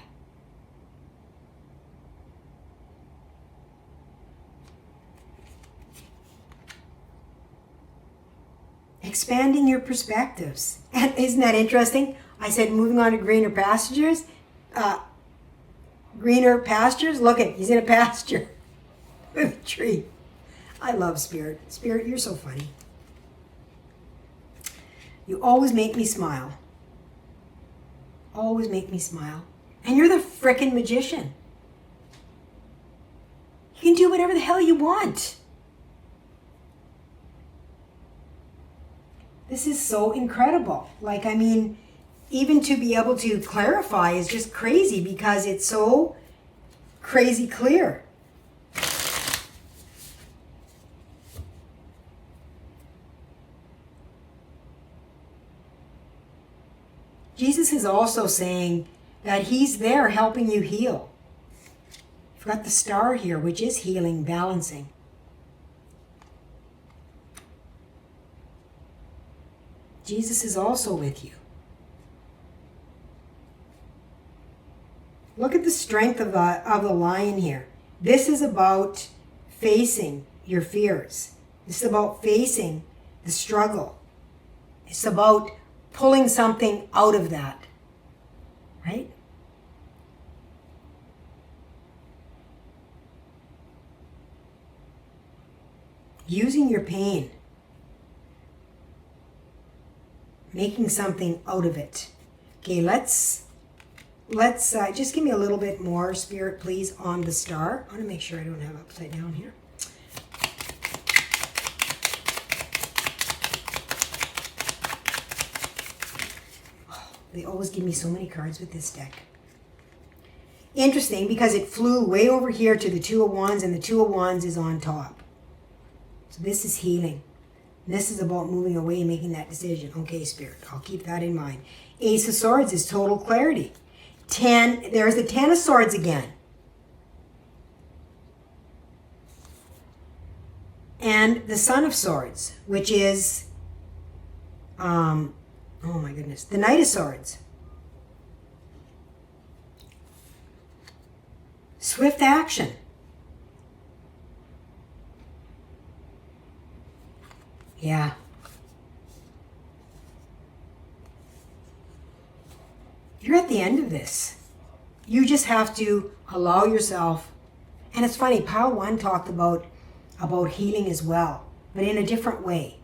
Expanding your perspectives. And isn't that interesting? I said moving on to greener pastures. greener pastures. Look at, he's in a pasture with a tree. I love Spirit. Spirit, you're so funny. You always make me smile. Always make me smile. And you're the frickin' magician. You can do whatever the hell you want. This is so incredible. Like, I mean, even to be able to clarify is just crazy because it's so crazy clear. Jesus is also saying that he's there helping you heal. You've got the star here, which is healing, balancing. Jesus is also with you. Look at the strength of the lion here. This is about facing your fears. This is about facing the struggle. It's about pulling something out of that, right? Using your pain, making something out of it. Okay, let's just give me a little bit more, Spirit, please, on the star. I want to make sure I don't have upside down here. They always give me so many cards with this deck. Interesting, because it flew way over here to the Two of Wands, and the Two of Wands is on top. So this is healing. This is about moving away and making that decision. Okay, Spirit, I'll keep that in mind. Ace of Swords is total clarity. There's the Ten of Swords again. And the Son of Swords, which is, oh my goodness, the Knight of Swords. Swift action. Yeah. You're at the end of this. You just have to allow yourself. And it's funny, Pile 1 talked about healing as well, but in a different way.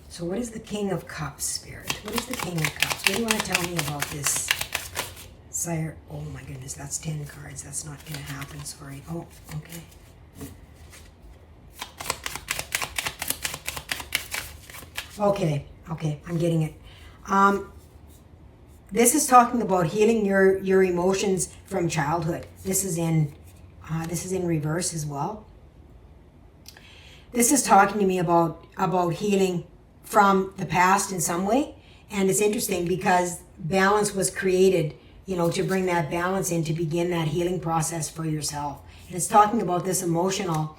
So what is the King of Cups, Spirit? What is the King of Cups? What do you want to tell me about this? Sire, oh my goodness, that's 10 cards. That's not going to happen, sorry. Oh, okay. Okay, I'm getting it. This is talking about healing your emotions from childhood. This is in reverse as well. This is talking to me about healing from the past in some way. And it's interesting because balance was created, to bring that balance in, to begin that healing process for yourself. And it's talking about this emotional,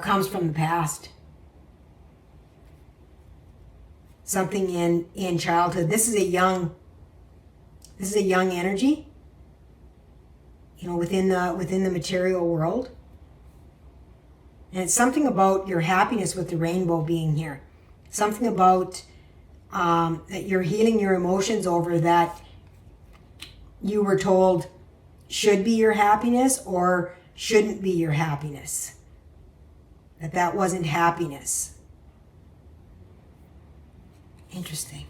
comes from the past. Something in childhood. This is a young energy, within the material world. And it's something about your happiness with the rainbow being here. Something about that you're healing your emotions over that you were told should be your happiness or shouldn't be your happiness. That wasn't happiness. Interesting.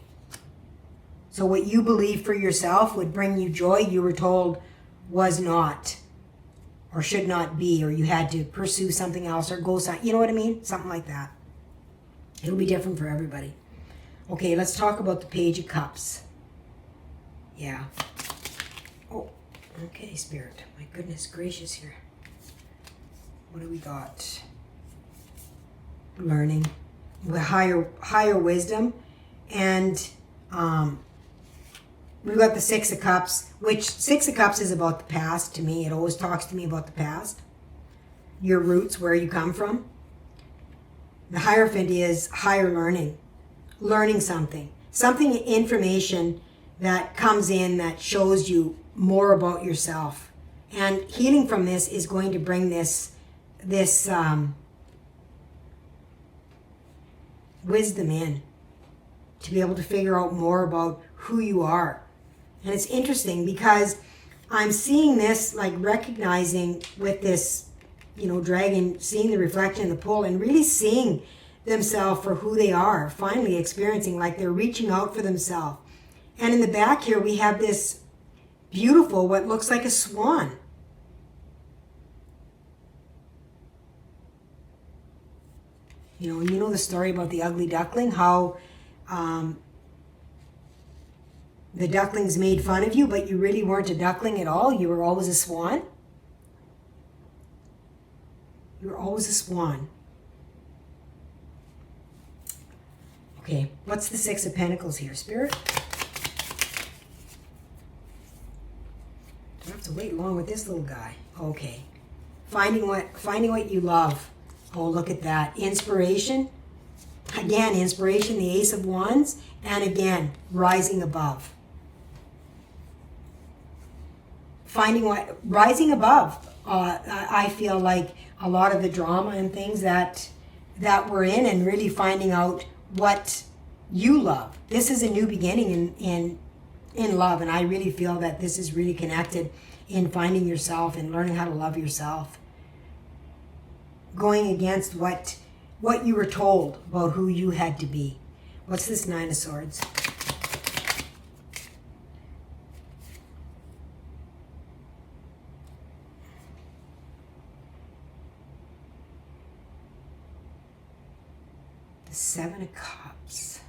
So what you believe for yourself would bring you joy, you were told was not or should not be, or you had to pursue something else or go something. You know what I mean? Something like that. It'll be different for everybody. Okay, let's talk about the Page of Cups. Yeah. Oh, okay, Spirit. My goodness gracious here. What do we got? Learning. With higher wisdom. And we've got the Six of Cups, which Six of Cups is about the past to me. It always talks to me about the past. Your roots, where you come from. The Hierophant is higher learning. Learning something. Information that comes in that shows you more about yourself. And healing from this is going to bring this wisdom in to be able to figure out more about who you are. And it's interesting because I'm seeing this, like recognizing with this, dragon, seeing the reflection in the pool and really seeing themselves for who they are, finally experiencing like they're reaching out for themselves. And in the back here, we have this beautiful, what looks like a swan. You know the story about the ugly duckling, how the ducklings made fun of you, but you really weren't a duckling at all. You were always a swan. You were always a swan. Okay, what's the Six of Pentacles here, Spirit? Do I have to wait long with this little guy? Okay. Finding what you love. Oh, look at that. Inspiration. Again, inspiration, the Ace of Wands. And again, rising above. Rising above. I feel like a lot of the drama and things that we're in, and really finding out what you love. This is a new beginning in love, and I really feel that this is really connected in finding yourself and learning how to love yourself. Going against what you were told about who you had to be. What's this Nine of Swords? The Seven of Cups.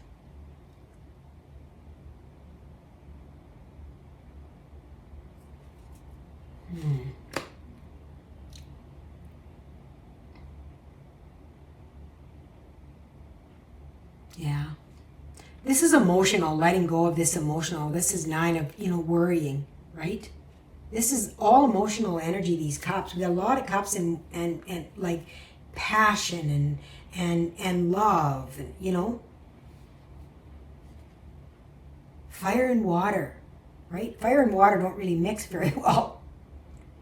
Yeah. This is emotional, letting go of this emotional. This is Nine of, worrying, right? This is all emotional energy, these cups. We got a lot of cups and like passion and love, and, fire and water, right? Fire and water don't really mix very well.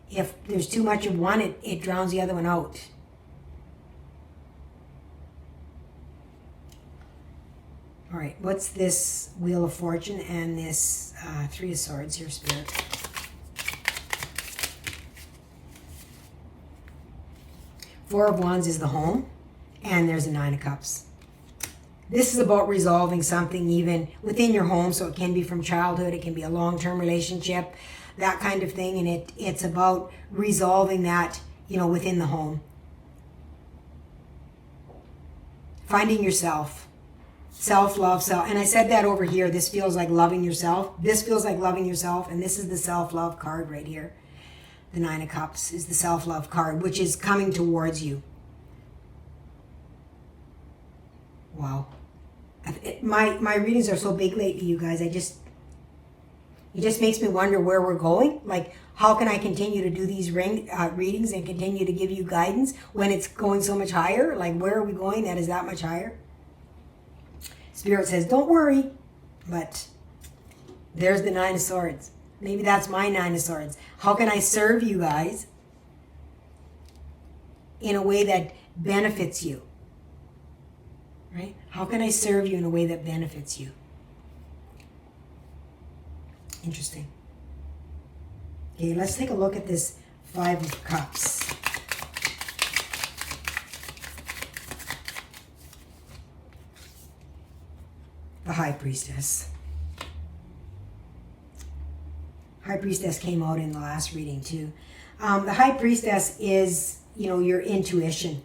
If there's too much of one, it drowns the other one out. All right, what's this Wheel of Fortune and this Three of Swords here, Spirit? Four of Wands is the home, and there's a Nine of Cups. This is about resolving something even within your home, so it can be from childhood, it can be a long-term relationship, that kind of thing, and it's about resolving that, within the home. Finding yourself. Self-love, and I said that over here, this feels like loving yourself. This feels like loving yourself, and this is the self-love card right here. The Nine of Cups is the self-love card, which is coming towards you. Wow. My readings are so big lately, you guys. It just makes me wonder where we're going. Like, how can I continue to do these readings and continue to give you guidance when it's going so much higher? Like, where are we going that is that much higher? Spirit says, don't worry, but there's the Nine of Swords. Maybe that's my Nine of Swords. How can I serve you guys in a way that benefits you? Right? How can I serve you in a way that benefits you? Interesting. Okay, let's take a look at this Five of Cups. The High Priestess. High Priestess came out in the last reading too. The High Priestess is, your intuition.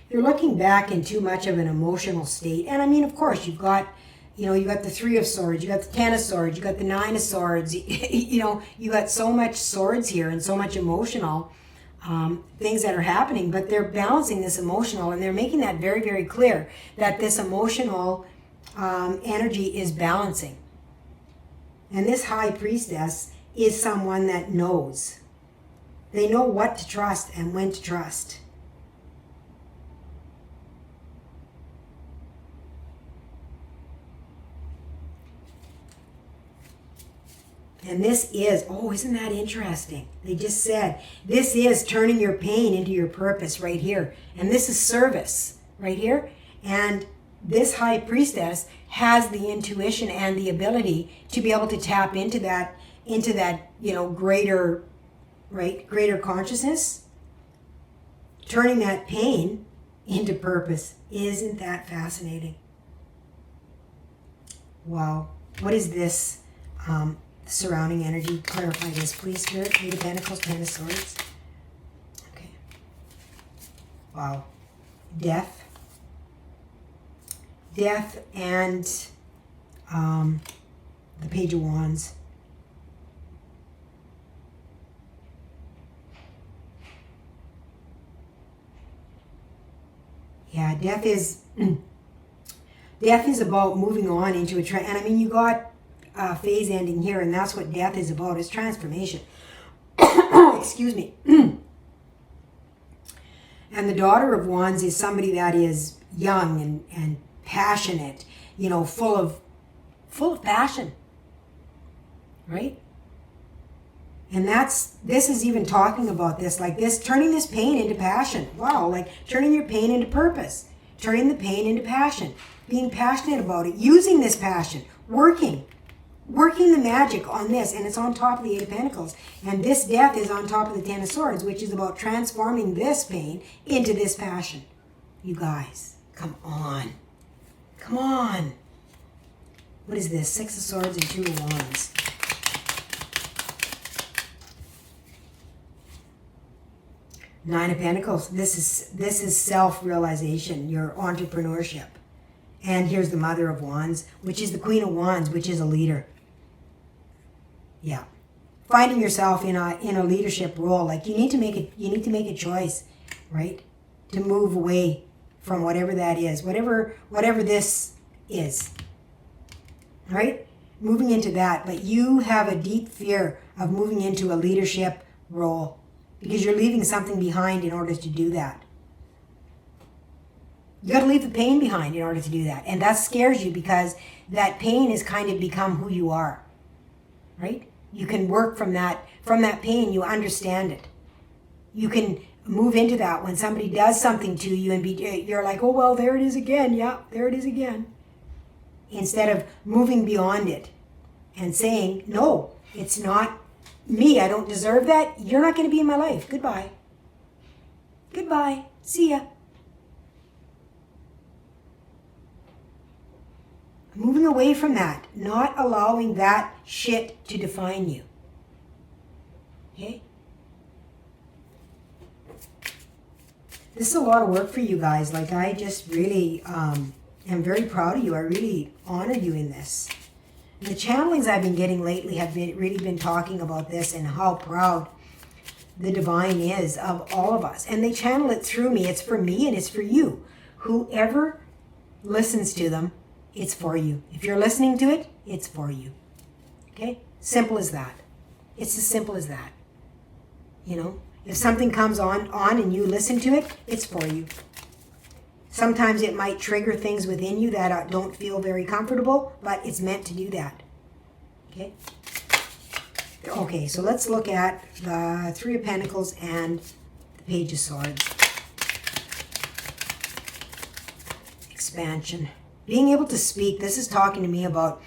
You're looking back in too much of an emotional state. And I mean, of course, you've got, you got the Three of Swords, you got the Ten of Swords, you got the Nine of Swords, you got so much swords here and so much emotional things that are happening, but they're balancing this emotional, and they're making that very, very clear that this emotional energy is balancing. And this High Priestess is someone that knows. They know what to trust and when to trust. And this is, oh, isn't that interesting? They just said, this is turning your pain into your purpose right here. And this is service right here. And this high priestess has the intuition and the ability to be able to tap into that, greater consciousness, turning that pain into purpose. Isn't that fascinating? Wow. What is this surrounding energy? Clarify this, please, Spirit. Eight of Pentacles, Ten of Swords. Okay. Wow. Death. Death and the Page of Wands. Yeah, death is about moving on into a and I mean, you got phase ending here, and that's what death is about. It's transformation. Excuse me. And the Daughter of Wands is somebody that is young and passionate, full of passion, right? And this is even talking about this, like this, turning this pain into passion. Wow, like turning your pain into purpose, turning the pain into passion, being passionate about it, using this passion, working the magic on this, and it's on top of the Eight of Pentacles. And this death is on top of the Ten of Swords, which is about transforming this pain into this passion. You guys, come on. Come on. What is this? Six of Swords and Two of Wands. Nine of Pentacles. This is self-realization, your entrepreneurship. And here's the Mother of Wands, which is the Queen of Wands, which is a leader. Yeah. Finding yourself in a leadership role. Like you need to make a choice, right? To move away from whatever that is, whatever this is. Right? Moving into that, but you have a deep fear of moving into a leadership role because you're leaving something behind in order to do that. You got to leave the pain behind in order to do that. And that scares you because that pain has kind of become who you are. Right? You can work from that pain, you understand it. You can move into that when somebody does something to you and you're like, oh, well, there it is again. Yeah, there it is again. Instead of moving beyond it and saying, no, it's not me. I don't deserve that. You're not going to be in my life. Goodbye. Goodbye. See ya. Moving away from that, not allowing that shit to define you. Okay? This is a lot of work for you guys. Like, I just really am very proud of you. I really honor you in this. And the channelings I've been getting lately have really been talking about this and how proud the divine is of all of us. And they channel it through me. It's for me and it's for you. Whoever listens to them, it's for you. If you're listening to it, it's for you. Okay? Simple as that. It's as simple as that. If something comes on and you listen to it, it's for you. Sometimes it might trigger things within you that don't feel very comfortable, but it's meant to do that. Okay? Okay, so let's look at the Three of Pentacles and the Page of Swords. Expansion. Being able to speak. This is talking to me about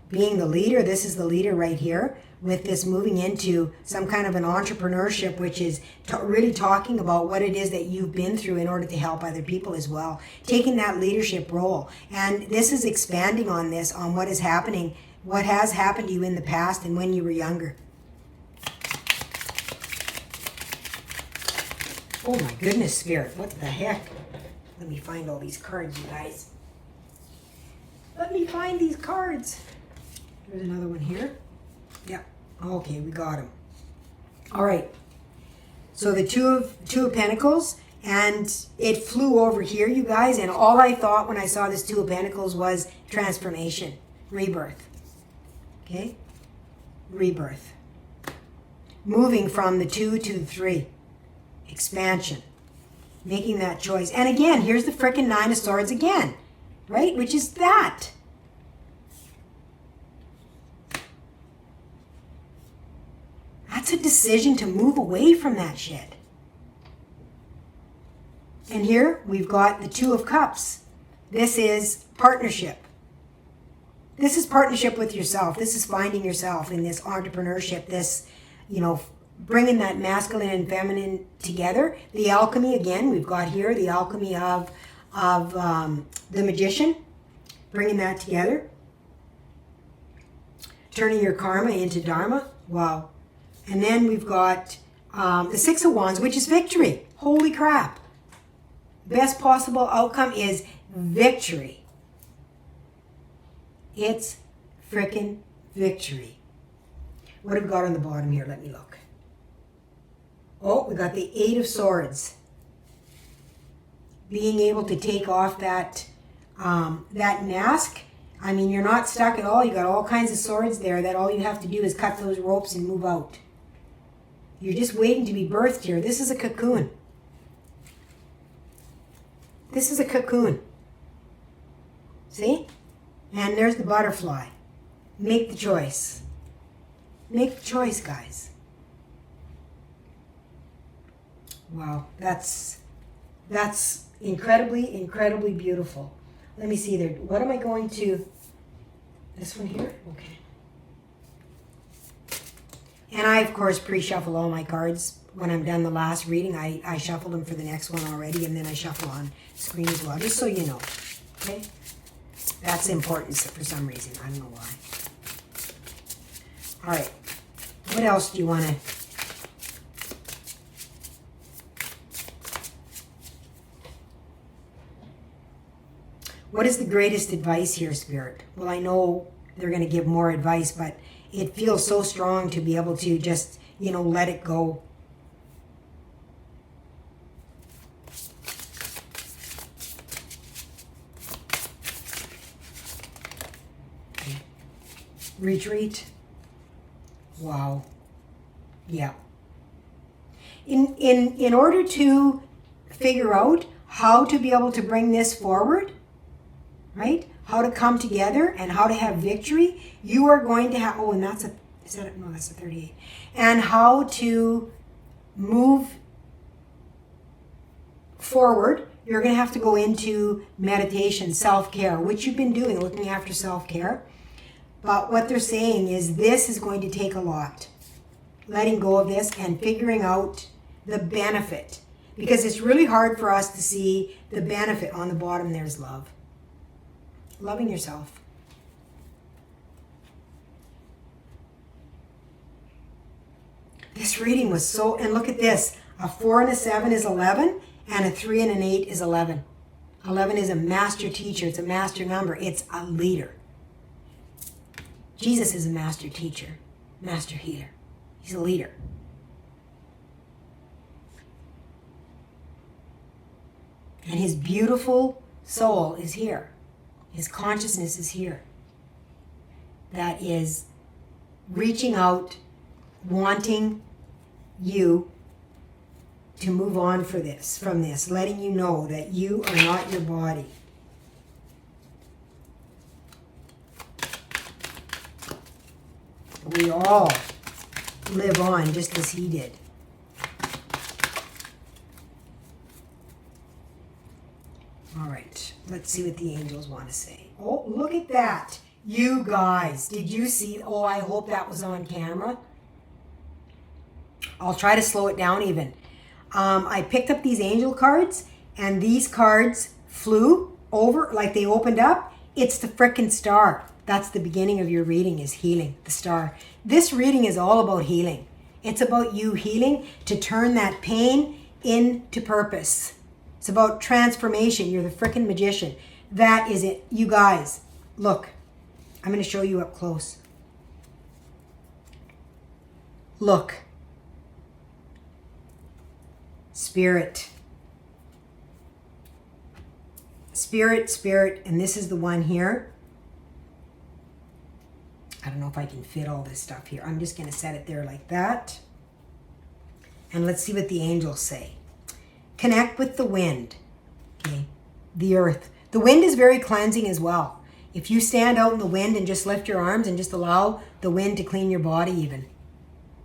being the leader. This is the leader right here with this moving into some kind of an entrepreneurship, which is really talking about what it is that you've been through in order to help other people as well. Taking that leadership role. And this is expanding on this, on what is happening, what has happened to you in the past and when you were younger. Oh my goodness, Spirit. What the heck? Let me find all these cards, you guys. Let me find these cards. There's another one here. Yep. Okay, we got them. All right. So the two of Pentacles, and it flew over here, you guys, and all I thought when I saw this Two of Pentacles was transformation, rebirth. Okay? Rebirth. Moving from the 2 to the 3. Expansion. Making that choice. And again, here's the frickin' Nine of Swords again. Right? Which is that. That's a decision to move away from that shit. And here we've got the Two of Cups. This is partnership. This is partnership with yourself. This is finding yourself in this entrepreneurship, this, bringing that masculine and feminine together. The alchemy, again, we've got here the alchemy of the magician, bringing that together. Turning your karma into dharma. Wow. And then we've got the Six of Wands, which is victory. Holy crap. Best possible outcome is victory. It's frickin' victory. What have we got on the bottom here? Let me look. Oh, we got the Eight of Swords. Being able to take off that mask. I mean, you're not stuck at all. You got all kinds of swords there that all you have to do is cut those ropes and move out. You're just waiting to be birthed here. This is a cocoon. This is a cocoon. See? And there's the butterfly. Make the choice. Make the choice, guys. Wow, that's incredibly, incredibly beautiful. Let me see there. What am I going to... This one here? Okay. And I, of course, pre-shuffle all my cards. When I'm done the last reading, I shuffle them for the next one already, and then I shuffle on screen as well, just so you know. Okay? That's important for some reason. I don't know why. All right. What else do you want to... What is the greatest advice here, Spirit? Well, I know they're going to give more advice, but it feels so strong to be able to just, let it go. Okay. Retreat. Wow. Yeah. In order to figure out how to be able to bring this forward, right? How to come together and how to have victory. You are going to have, and that's that's a 38. And how to move forward. You're going to have to go into meditation, self-care, which you've been doing, looking after self-care. But what they're saying is this is going to take a lot. Letting go of this and figuring out the benefit. Because it's really hard for us to see the benefit. On the bottom, there's love. Loving yourself. This reading was so, and look at this. A 4 and a 7 is 11, and a 3 and an 8 is 11. 11 is a master teacher. It's a master number. It's a leader. Jesus is a master teacher, master healer. He's a leader. And his beautiful soul is here. His consciousness is here. That is reaching out, wanting you to move on from this, letting you know that you are not your body. We all live on just as he did. All right, let's see what the angels want to say. Oh, look at that. You guys, did you see? Oh, I hope that was on camera. I'll try to slow it down even. I picked up these angel cards, and these cards flew over, like they opened up. It's the frickin' star. That's the beginning of your reading, is healing, the star. This reading is all about healing. It's about you healing to turn that pain into purpose. It's about transformation. You're the frickin' magician. That is it. You guys, look. I'm going to show you up close. Look. Spirit. Spirit, spirit, and this is the one here. I don't know if I can fit all this stuff here. I'm just going to set it there like that. And let's see what the angels say. Connect with the wind. Okay. The earth. The wind is very cleansing as well. If you stand out in the wind and just lift your arms and just allow the wind to clean your body even.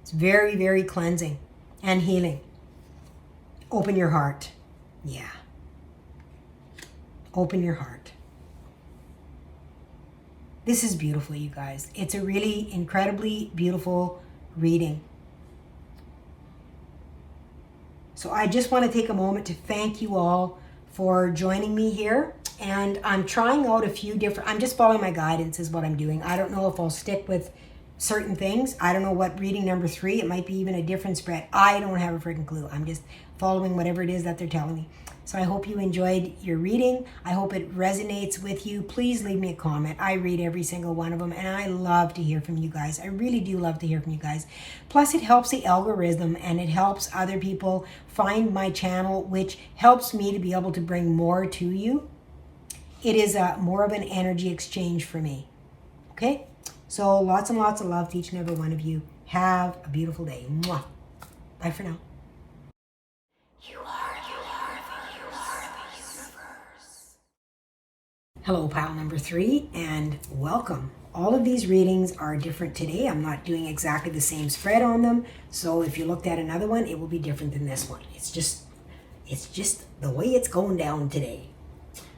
It's very, very cleansing and healing. Open your heart. Yeah. Open your heart. This is beautiful, you guys. It's a really incredibly beautiful reading. So I just want to take a moment to thank you all for joining me here. And I'm trying out a few different, I'm just following my guidance is what I'm doing. I don't know if I'll stick with certain things. I don't know what reading number 3, it might be even a different spread. I don't have a freaking clue. I'm just following whatever it is that they're telling me. So I hope you enjoyed your reading. I hope it resonates with you. Please leave me a comment. I read every single one of them, and I love to hear from you guys. I really do love to hear from you guys. Plus, it helps the algorithm, and it helps other people find my channel, which helps me to be able to bring more to you. It is more of an energy exchange for me. Okay? So lots and lots of love to each and every one of you. Have a beautiful day. Mwah. Bye for now. Hello, pile number 3, and welcome. All of these readings are different today. I'm not doing exactly the same spread on them. So if you looked at another one, it will be different than this one. It's just the way it's going down today.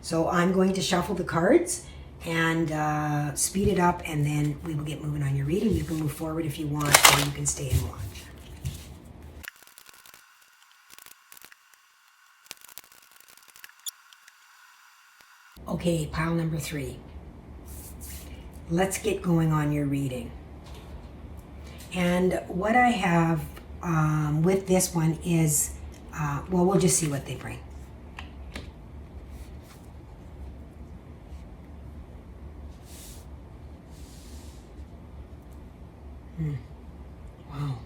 So I'm going to shuffle the cards and speed it up, and then we will get moving on your reading. You can move forward if you want, or you can stay and watch. Okay, pile number 3. Let's get going on your reading. And what I have with this one is, well, we'll just see what they bring. Wow.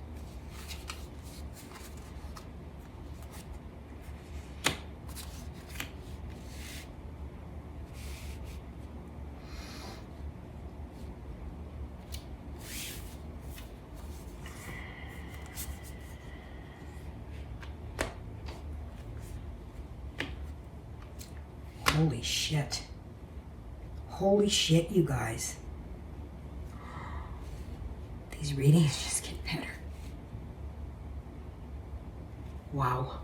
Holy shit. Holy shit, you guys. These readings just get better. Wow.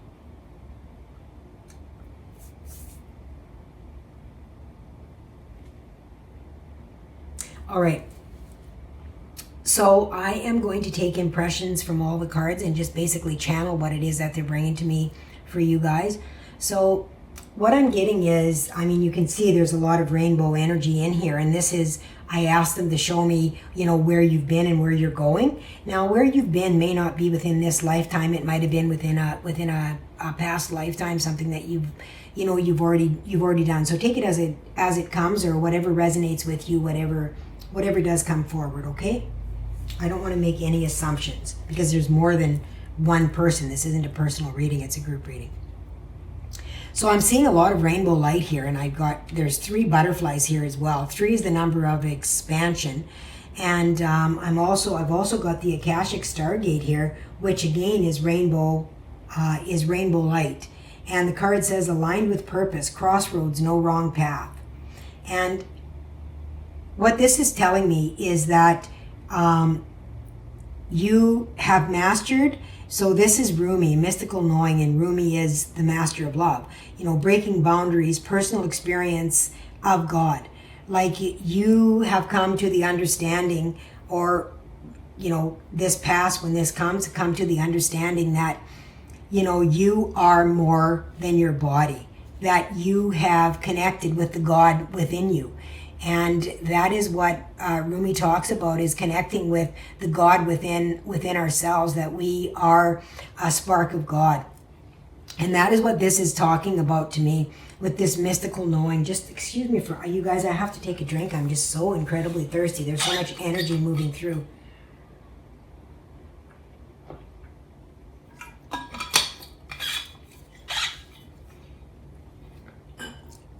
All right. So I am going to take impressions from all the cards and just basically channel what it is that they're bringing to me for you guys. So what I'm getting is, I mean, you can see there's a lot of rainbow energy in here, and this is, I asked them to show me, you know, where you've been and where you're going. Now, where you've been may not be within this lifetime. It might have been within a past lifetime, something that you've already done. So take it as it comes, or whatever resonates with you, whatever does come forward. Okay. I don't want to make any assumptions because there's more than one person. This isn't a personal reading, it's a group reading. So I'm seeing a lot of rainbow light here, and there's 3 butterflies here as well. 3 is the number of expansion. And I've also got the Akashic Stargate here, which again is rainbow light. And the card says, aligned with purpose, crossroads, no wrong path. And what this is telling me is that you have mastered. So this is Rumi, mystical knowing, and Rumi is the master of love. You know, breaking boundaries, personal experience of God. Like you have come to the understanding, or, you know, this past, when this come to the understanding that, you know, you are more than your body, that you have connected with the God within you. And that is what Rumi talks about, is connecting with the God within ourselves, that we are a spark of God. And that is what this is talking about to me, with this mystical knowing. Just excuse me for you guys, I have to take a drink. I'm just so incredibly thirsty. There's so much energy moving through.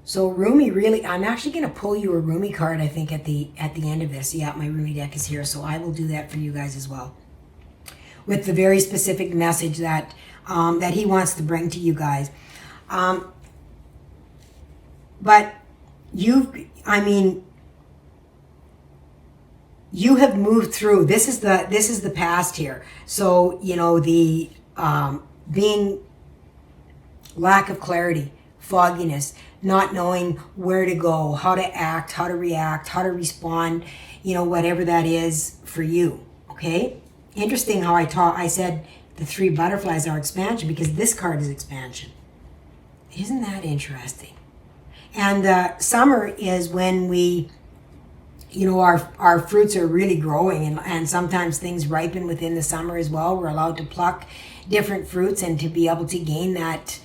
So Rumi really, I'm actually going to pull you a Rumi card, I think, at the end of this. Yeah, my Rumi deck is here, so I will do that for you guys as well, with the very specific message that that he wants to bring to you guys. But you have moved through. This is the past here. So, the being lack of clarity, fogginess, not knowing where to go, how to act, how to react, how to respond, whatever that is for you. Okay? Interesting how I said the 3 butterflies are expansion, because this card is expansion. Isn't that interesting? And summer is when we, our fruits are really growing, and sometimes things ripen within the summer as well. We're allowed to pluck different fruits and to be able to gain that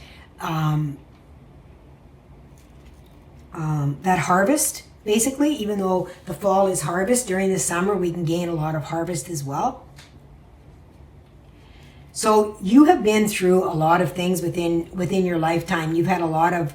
that harvest, basically. Even though the fall is harvest, during the summer we can gain a lot of harvest as well. So you have been through a lot of things within your lifetime. You've had a lot of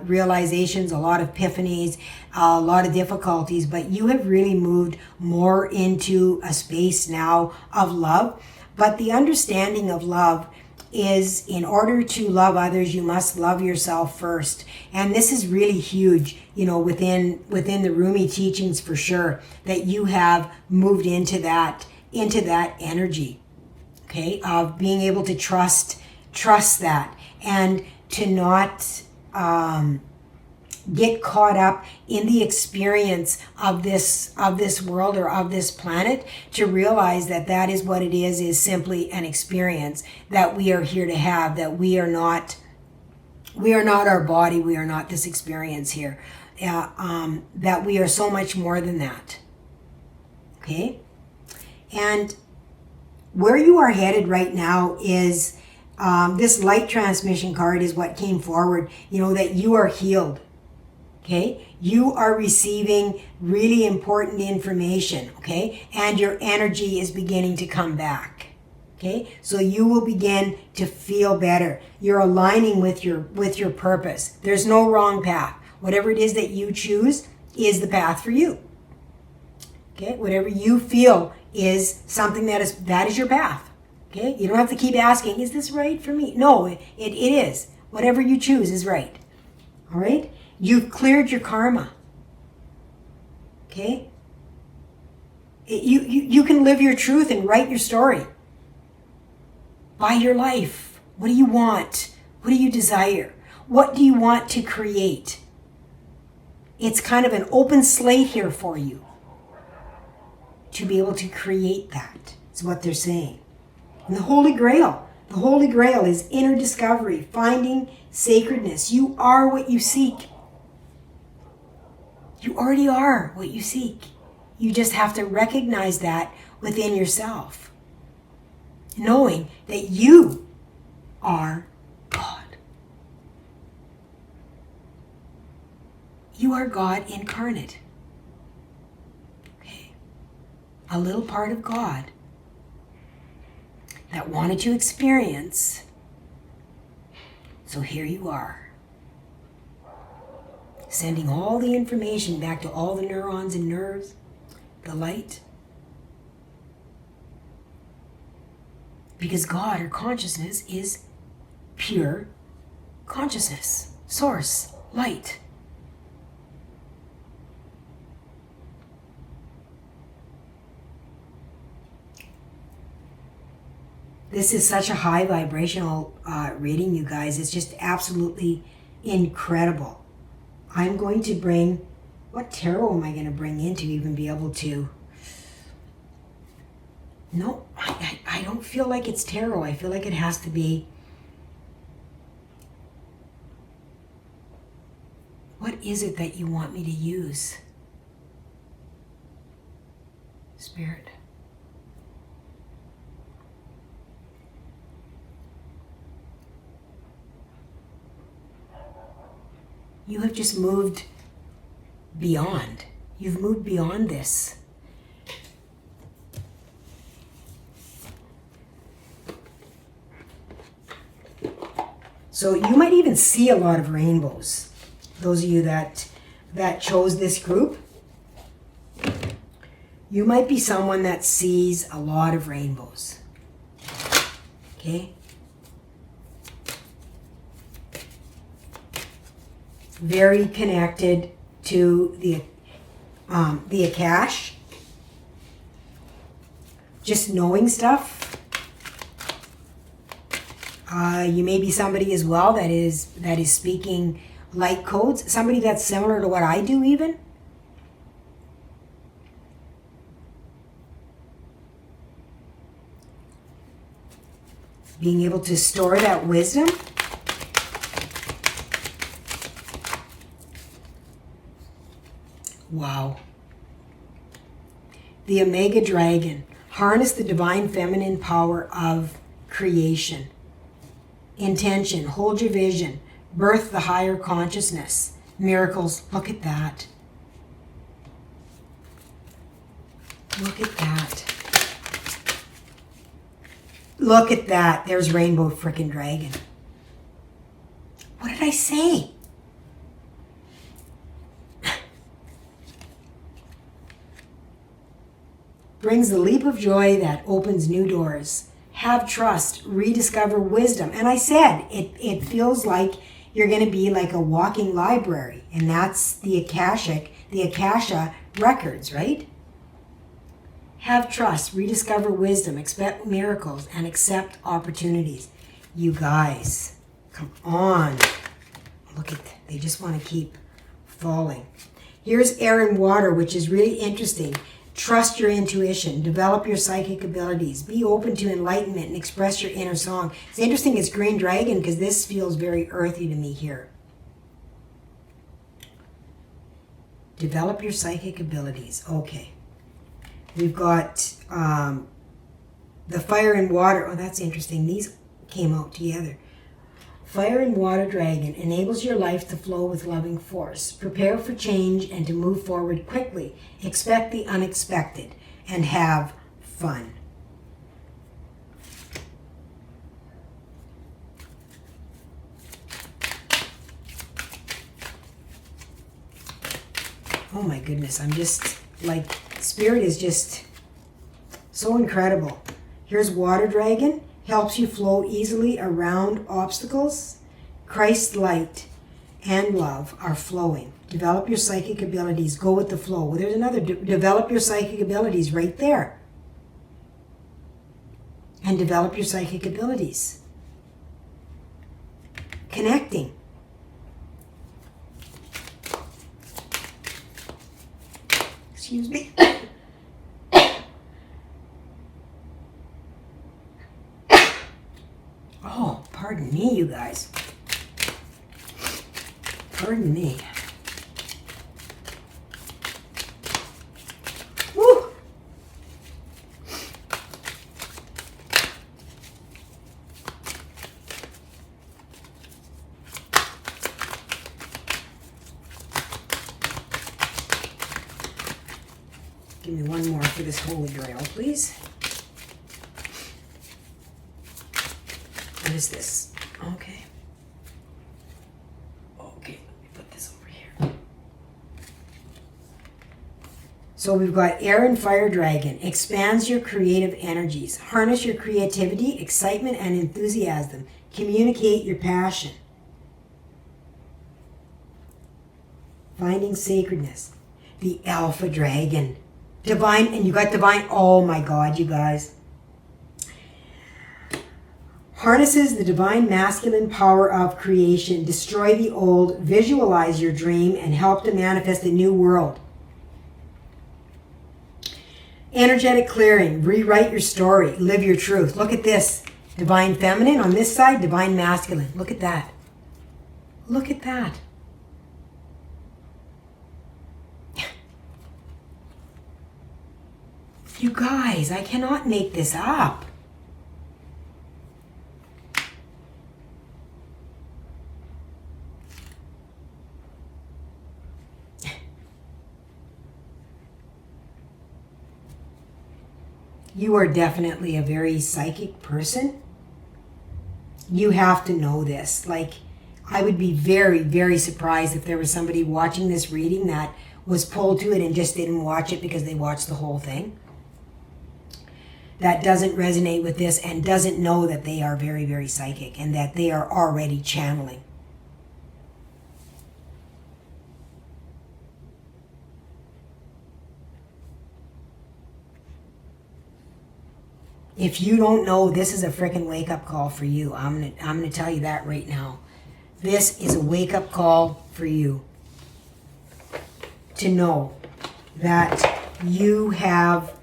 realizations, a lot of epiphanies, a lot of difficulties, but you have really moved more into a space now of love. But the understanding of love is, in order to love others, you must love yourself first. And this is really huge, within the Rumi teachings, for sure, that you have moved into that energy. Okay, of being able to trust that, and to not get caught up in the experience of this world or of this planet, to realize that is what it is simply an experience that we are here to have, that we are not our body, we are not this experience here, that we are so much more than that. Okay, and where you are headed right now is this light transmission card is what came forward, that you are healed. Okay, you are receiving really important information. Okay, and your energy is beginning to come back. Okay, so you will begin to feel better. You're aligning with your purpose. There's no wrong path. Whatever it is that you choose is the path for you. Okay, whatever you feel is something that is your path. Okay, you don't have to keep asking, is this right for me? No, it is. Whatever you choose is right. All right, you've cleared your karma. Okay, you can live your truth and write your story. Buy your life. What do you want? What do you desire? What do you want to create? It's kind of an open slate here for you to be able to create that. Is what they're saying. And the Holy Grail is inner discovery, finding sacredness. You are what you seek. You already are what you seek. You just have to recognize that within yourself, knowing that you are God. You are God incarnate. A little part of God that wanted to experience. So here you are, sending all the information back to all the neurons and nerves, the light. Because God, or consciousness, is pure consciousness, source, light. This is such a high vibrational reading, you guys. It's just absolutely incredible. I'm going to bring, what tarot am I going to bring in to even be able to? No, I don't feel like it's tarot. I feel like it has to be, what is it that you want me to use? Spirit. You have just moved beyond. You've moved beyond this. So you might even see a lot of rainbows. Those of you that chose this group, you might be someone that sees a lot of rainbows. Okay? Very connected to the Akash. Just knowing stuff. You may be somebody as well that is speaking light codes. Somebody that's similar to what I do even. Being able to store that wisdom. Wow. The Omega Dragon. Harness the divine feminine power of creation. Intention. Hold your vision. Birth the higher consciousness. Miracles. Look at that. Look at that. Look at that. There's Rainbow Frickin' Dragon. What did I say? Brings the leap of joy that opens new doors. Have trust. Rediscover wisdom. And I said, it feels like you're going to be like a walking library. And that's the Akasha records, right? Have trust, rediscover wisdom, expect miracles, and accept opportunities. You guys, come on. Look at, they just want to keep falling. Here's air and water, which is really interesting. Trust your intuition, develop your psychic abilities, be open to enlightenment, and express your inner song. It's interesting, it's green dragon, because this feels very earthy to me here. Develop your psychic abilities. Okay. We've got the fire and water. Oh, that's interesting. These came out together. Fire and water dragon enables your life to flow with loving force. Prepare for change and to move forward quickly. Expect the unexpected and have fun. Oh my goodness, I'm just like, Spirit is just so incredible. Here's Water Dragon. Helps you flow easily around obstacles. Christ's light and love are flowing. Develop your psychic abilities. Go with the flow. Well, there's another. Develop your psychic abilities right there. And develop your psychic abilities. Connecting. Excuse me. Oh, pardon me, you guys. Pardon me. Woo! Give me one more for this holy grail, please. What is this? Okay. Okay, let me put this over here. So we've got air and fire dragon. Expands your creative energies. Harness your creativity, excitement, and enthusiasm. Communicate your passion. Finding sacredness. The alpha dragon. Divine, and you got divine. Oh my God, you guys. Harnesses the divine masculine power of creation, destroy the old, visualize your dream, and help to manifest a new world. Energetic clearing, rewrite your story, live your truth. Look at this. Divine feminine on this side, divine masculine. Look at that. Look at that. You guys, I cannot make this up. You are definitely a very psychic person. You have to know this. Like, I would be very, very surprised if there was somebody watching this reading that was pulled to it and just didn't watch it because they watched the whole thing. That doesn't resonate with this and doesn't know that they are very, very psychic and that they are already channeling. If you don't know, this is a freaking wake-up call for you. I'm gonna tell you that right now. This is a wake-up call for you to know that you have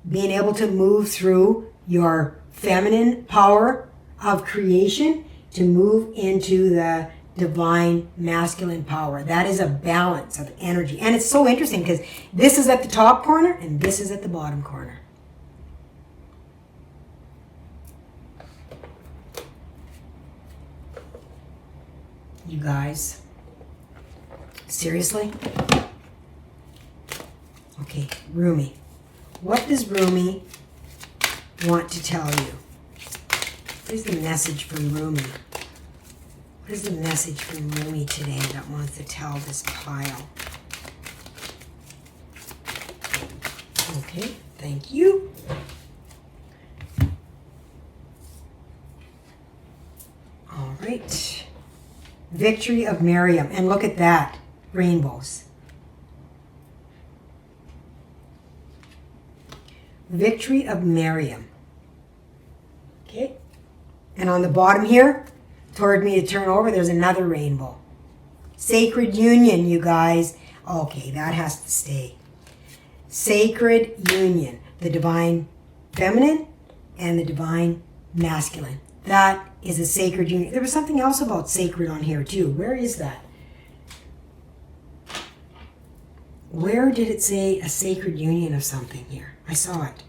been able to move through your feminine power of creation to move into the divine masculine power. That is a balance of energy. And it's so interesting because this is at the top corner and this is at the bottom corner. You guys, seriously? Okay, Rumi. What does Rumi want to tell you? What is the message from Rumi? What is the message from Rumi today that wants to tell this pile? Okay, thank you. All right. Victory of Miriam. And look at that. Rainbows. Victory of Miriam. Okay. And on the bottom here, toward me to turn over, there's another rainbow. Sacred union, you guys. Okay, that has to stay. Sacred union. The divine feminine and the divine masculine. That is a sacred union. There was something else about sacred on here too. Where is that? Where did it say a sacred union of something here? I saw it.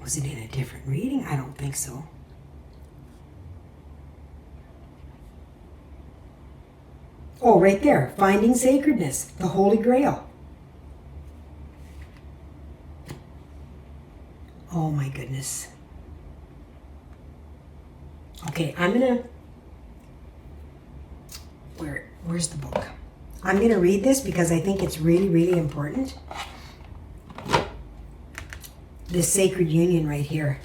Was it in a different reading? I don't think so. Oh, right there. Finding sacredness. The Holy Grail. Oh my goodness. Okay, I'm gonna... Where's the book? I'm gonna read this because I think it's really, really important. This sacred union right here.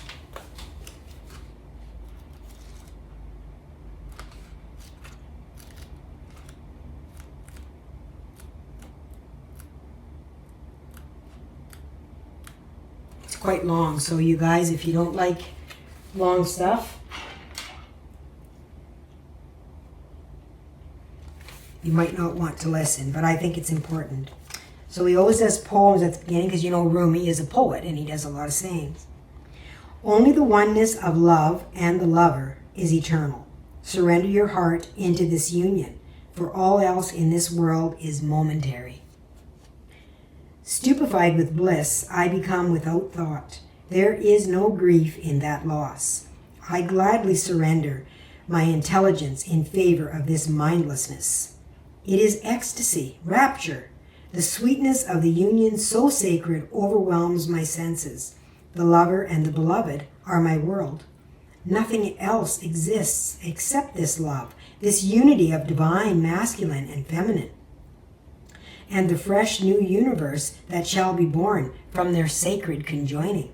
Quite long, so you guys, if you don't like long stuff, you might not want to listen, but I think it's important. So he always does poems at the beginning because you know Rumi is a poet and he does a lot of sayings. Only the oneness of love and the lover is eternal. Surrender your heart into this union, for all else in this world is momentary. Stupefied with bliss, I become without thought. There is no grief in that loss. I gladly surrender my intelligence in favor of this mindlessness. It is ecstasy, rapture. The sweetness of the union so sacred overwhelms my senses. The lover and the beloved are my world. Nothing else exists except this love, this unity of divine, masculine, and feminine, and the fresh new universe that shall be born from their sacred conjoining.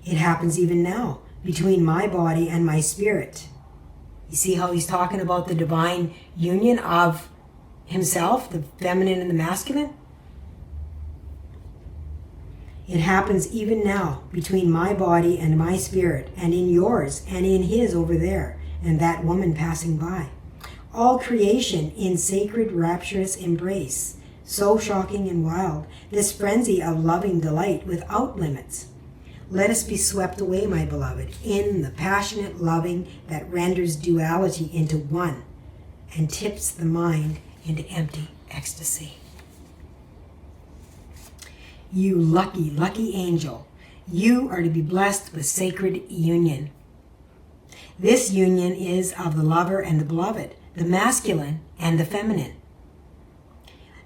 It happens even now, between my body and my spirit. You see how he's talking about the divine union of himself, the feminine and the masculine? It happens even now, between my body and my spirit, and in yours and in his over there, and that woman passing by. All creation in sacred rapturous embrace, so shocking and wild, this frenzy of loving delight without limits. Let us be swept away, my beloved, in the passionate loving that renders duality into one and tips the mind into empty ecstasy. You lucky, lucky angel, you are to be blessed with sacred union. This union is of the lover and the beloved, the masculine and the feminine.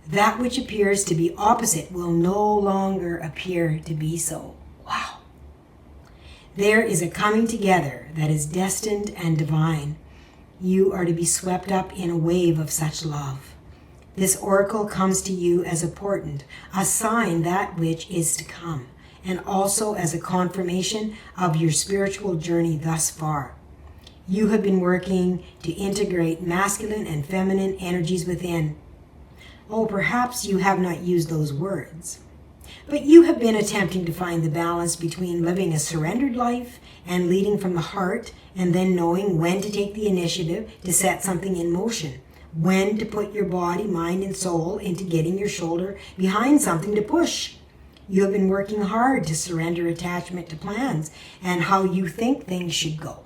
That which appears to be opposite will no longer appear to be so. Wow. There is a coming together that is destined and divine. You are to be swept up in a wave of such love. This oracle comes to you as a portent, a sign that which is to come, and also as a confirmation of your spiritual journey thus far. You have been working to integrate masculine and feminine energies within. Oh, perhaps you have not used those words. But you have been attempting to find the balance between living a surrendered life and leading from the heart, and then knowing when to take the initiative to set something in motion, when to put your body, mind, and soul into getting your shoulder behind something to push. You have been working hard to surrender attachment to plans and how you think things should go.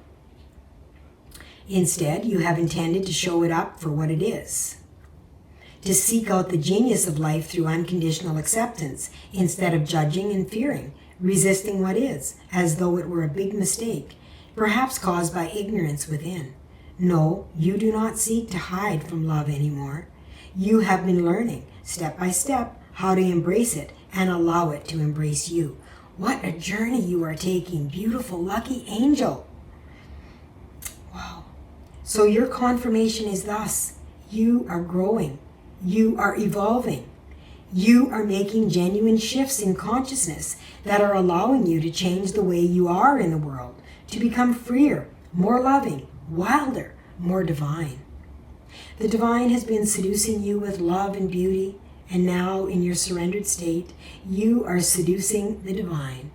Instead, you have intended to show it up for what it is, to seek out the genius of life through unconditional acceptance instead of judging and fearing, resisting what is, as though it were a big mistake, perhaps caused by ignorance within. No, you do not seek to hide from love anymore. You have been learning, step by step, how to embrace it and allow it to embrace you. What a journey you are taking, beautiful, lucky angel. Wow. So your confirmation is thus: you are growing. You are evolving. You are making genuine shifts in consciousness that are allowing you to change the way you are in the world, to become freer, more loving, wilder, more divine. The divine has been seducing you with love and beauty, and now in your surrendered state, you are seducing the divine.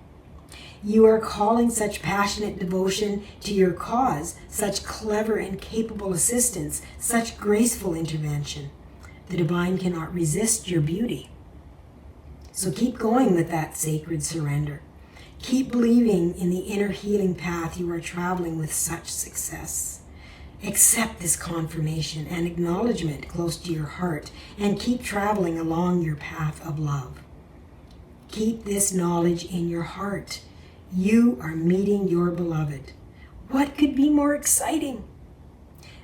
You are calling such passionate devotion to your cause, such clever and capable assistance, such graceful intervention. The divine cannot resist your beauty. So keep going with that sacred surrender. Keep believing in the inner healing path you are traveling with such success. Accept this confirmation and acknowledgement close to your heart, and keep traveling along your path of love. Keep this knowledge in your heart. You are meeting your beloved. What could be more exciting?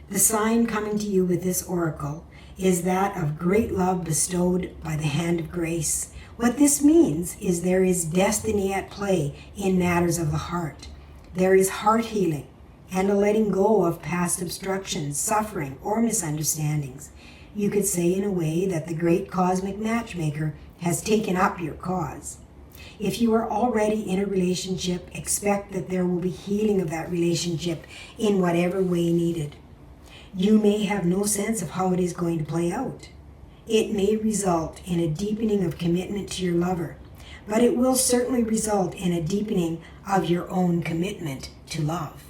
The sign coming to you with this oracle is that of great love bestowed by the hand of grace. What this means is there is destiny at play in matters of the heart. There is heart healing and a letting go of past obstructions, suffering, or misunderstandings. You could say in a way that the great cosmic matchmaker has taken up your cause. If you are already in a relationship, expect that there will be healing of that relationship in whatever way needed. You may have no sense of how it is going to play out. It may result in a deepening of commitment to your lover, but it will certainly result in a deepening of your own commitment to love.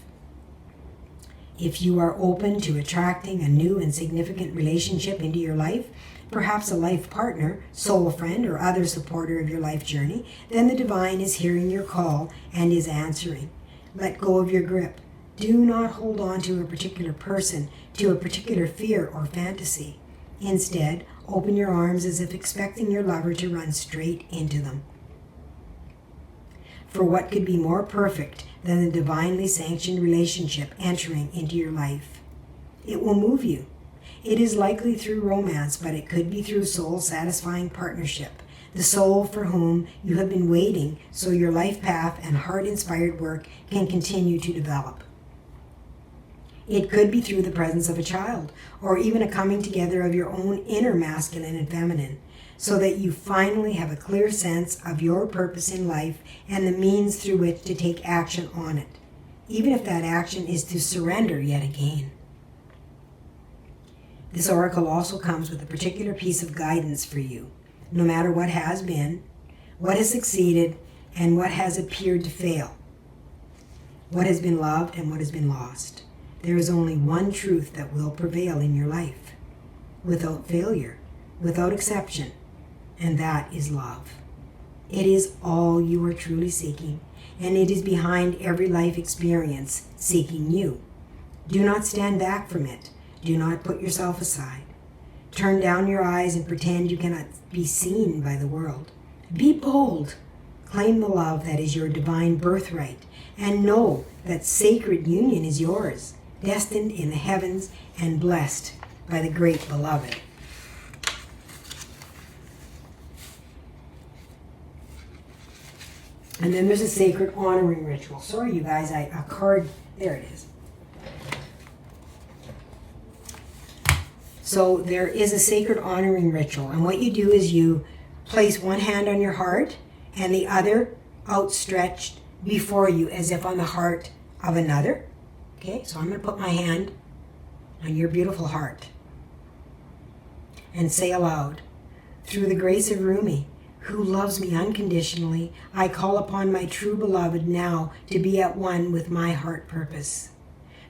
If you are open to attracting a new and significant relationship into your life, perhaps a life partner, soul friend, or other supporter of your life journey, then the divine is hearing your call and is answering. Let go of your grip. Do not hold on to a particular person, to a particular fear or fantasy. Instead, open your arms as if expecting your lover to run straight into them. For what could be more perfect than the divinely sanctioned relationship entering into your life? It will move you. It is likely through romance, but it could be through soul-satisfying partnership, the soul for whom you have been waiting so your life path and heart-inspired work can continue to develop. It could be through the presence of a child, or even a coming together of your own inner masculine and feminine, so that you finally have a clear sense of your purpose in life and the means through which to take action on it, even if that action is to surrender yet again. This oracle also comes with a particular piece of guidance for you, no matter what has been, what has succeeded, and what has appeared to fail, what has been loved and what has been lost. There is only one truth that will prevail in your life, without failure, without exception, and that is love. It is all you are truly seeking, and it is behind every life experience seeking you. Do not stand back from it. Do not put yourself aside. Turn down your eyes and pretend you cannot be seen by the world. Be bold. Claim the love that is your divine birthright, and know that sacred union is yours, destined in the heavens and blessed by the great beloved. And then there's a sacred honoring ritual. Sorry, you guys, a card, there it is. So there is a sacred honoring ritual, and what you do is you place one hand on your heart and the other outstretched before you as if on the heart of another. Okay, so I'm going to put my hand on your beautiful heart. and say aloud, through the grace of Rumi, who loves me unconditionally, I call upon my true beloved now to be at one with my heart purpose.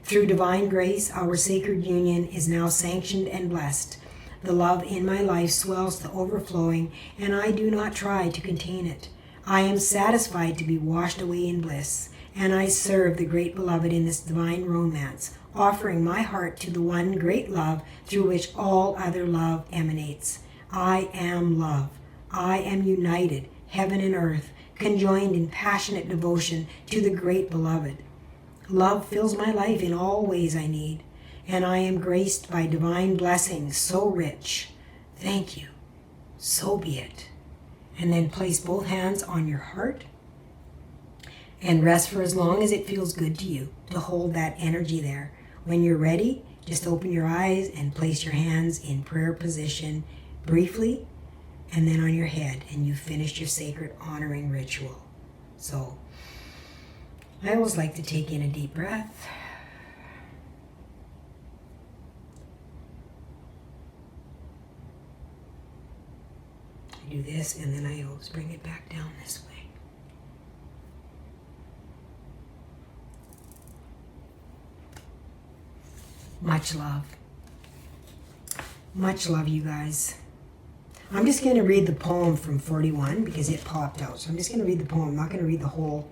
Through divine grace, our sacred union is now sanctioned and blessed. The love in my life swells to overflowing, and I do not try to contain it. I am satisfied to be washed away in bliss, and I serve the great beloved in this divine romance, offering my heart to the one great love through which all other love emanates. I am love. I am united, heaven and earth, conjoined in passionate devotion to the great beloved. Love fills my life in all ways I need, and I am graced by divine blessings so rich. Thank you. So be it. And then place both hands on your heart and rest for as long as it feels good to you to hold that energy there. When you're ready, just open your eyes and place your hands in prayer position briefly, and then on your head, and you finished your sacred honoring ritual. So I always like to take in a deep breath. I do this, and then I always bring it back down this way. Much love. Much love, you guys. I'm just going to read the poem from 41 because it popped out. So I'm just going to read the poem. I'm not going to read the whole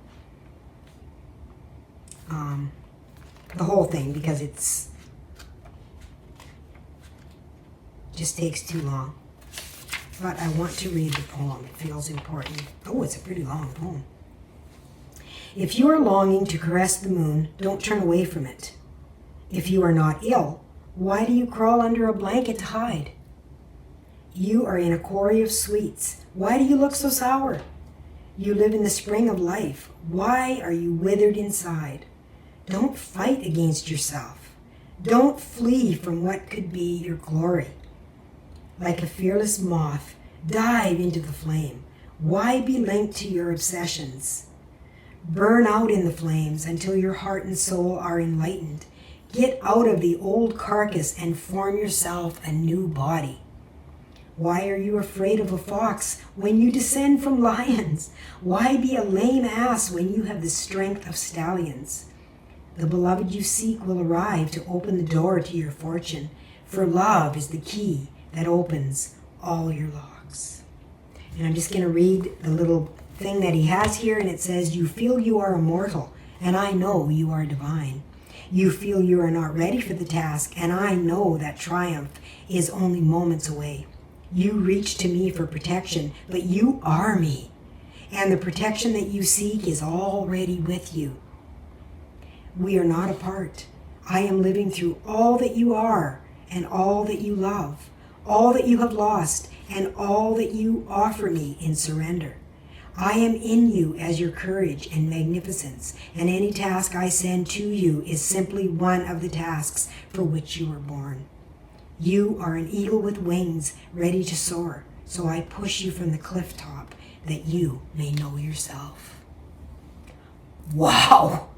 thing because it's just takes too long. But I want to read the poem. It feels important. Oh, it's a pretty long poem. If you are longing to caress the moon, don't turn away from it. If you are not ill, why do you crawl under a blanket to hide? You are in a quarry of sweets. Why do you look so sour? You live in the spring of life. Why are you withered inside? Don't fight against yourself. Don't flee from what could be your glory. Like a fearless moth, dive into the flame. Why be linked to your obsessions? Burn out in the flames until your heart and soul are enlightened. Get out of the old carcass and form yourself a new body. Why are you afraid of a fox when you descend from lions? Why be a lame ass when you have the strength of stallions? The beloved you seek will arrive to open the door to your fortune, for love is the key that opens all your locks. And I'm just going to read the little thing that he has here, and it says, you feel you are immortal, and I know you are divine. You feel you are not ready for the task, and I know that triumph is only moments away. You reach to me for protection, but you are me, and the protection that you seek is already with you. We are not apart. I am living through all that you are and all that you love, all that you have lost and all that you offer me in surrender. I am in you as your courage and magnificence, and any task I send to you is simply one of the tasks for which you were born. You are an eagle with wings, ready to soar, so I push you from the cliff top that you may know yourself. Wow!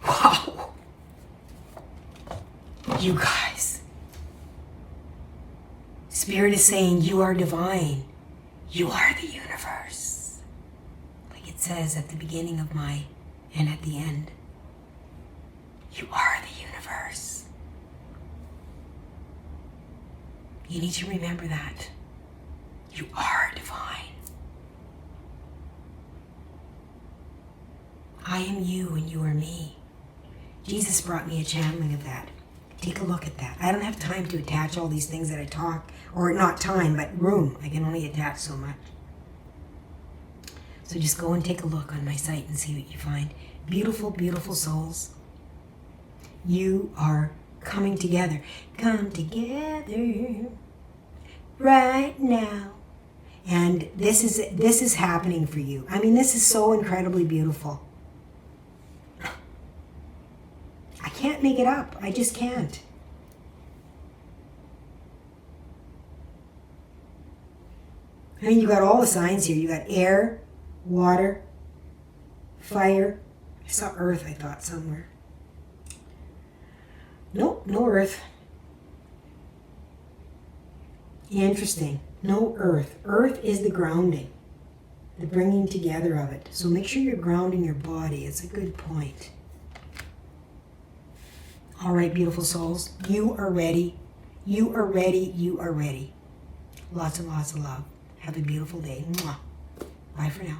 Wow! You guys. Spirit is saying you are divine. You are the universe. Like it says at the beginning of my and at the end. You are the universe. You need to remember that. You are divine. I am you and you are me. Jesus brought me a channeling of that. Take a look at that. I don't have time to attach all these things that I talk, or not time, but room. I can only attach so much. So just go and take a look on my site and see what you find. Beautiful, beautiful souls. You are coming together. Come together right now. And this is happening for you. I mean, this is so incredibly beautiful. I can't make it up. I just can't. I mean, you got all the signs here. You got air, water, fire. I saw earth, I thought, somewhere. Nope, no earth. Interesting. No earth. Earth is the grounding, the bringing together of it. So make sure you're grounding your body. It's a good point. All right, beautiful souls. You are ready. You are ready. You are ready. Lots and lots of love. Have a beautiful day. Mwah. Bye for now.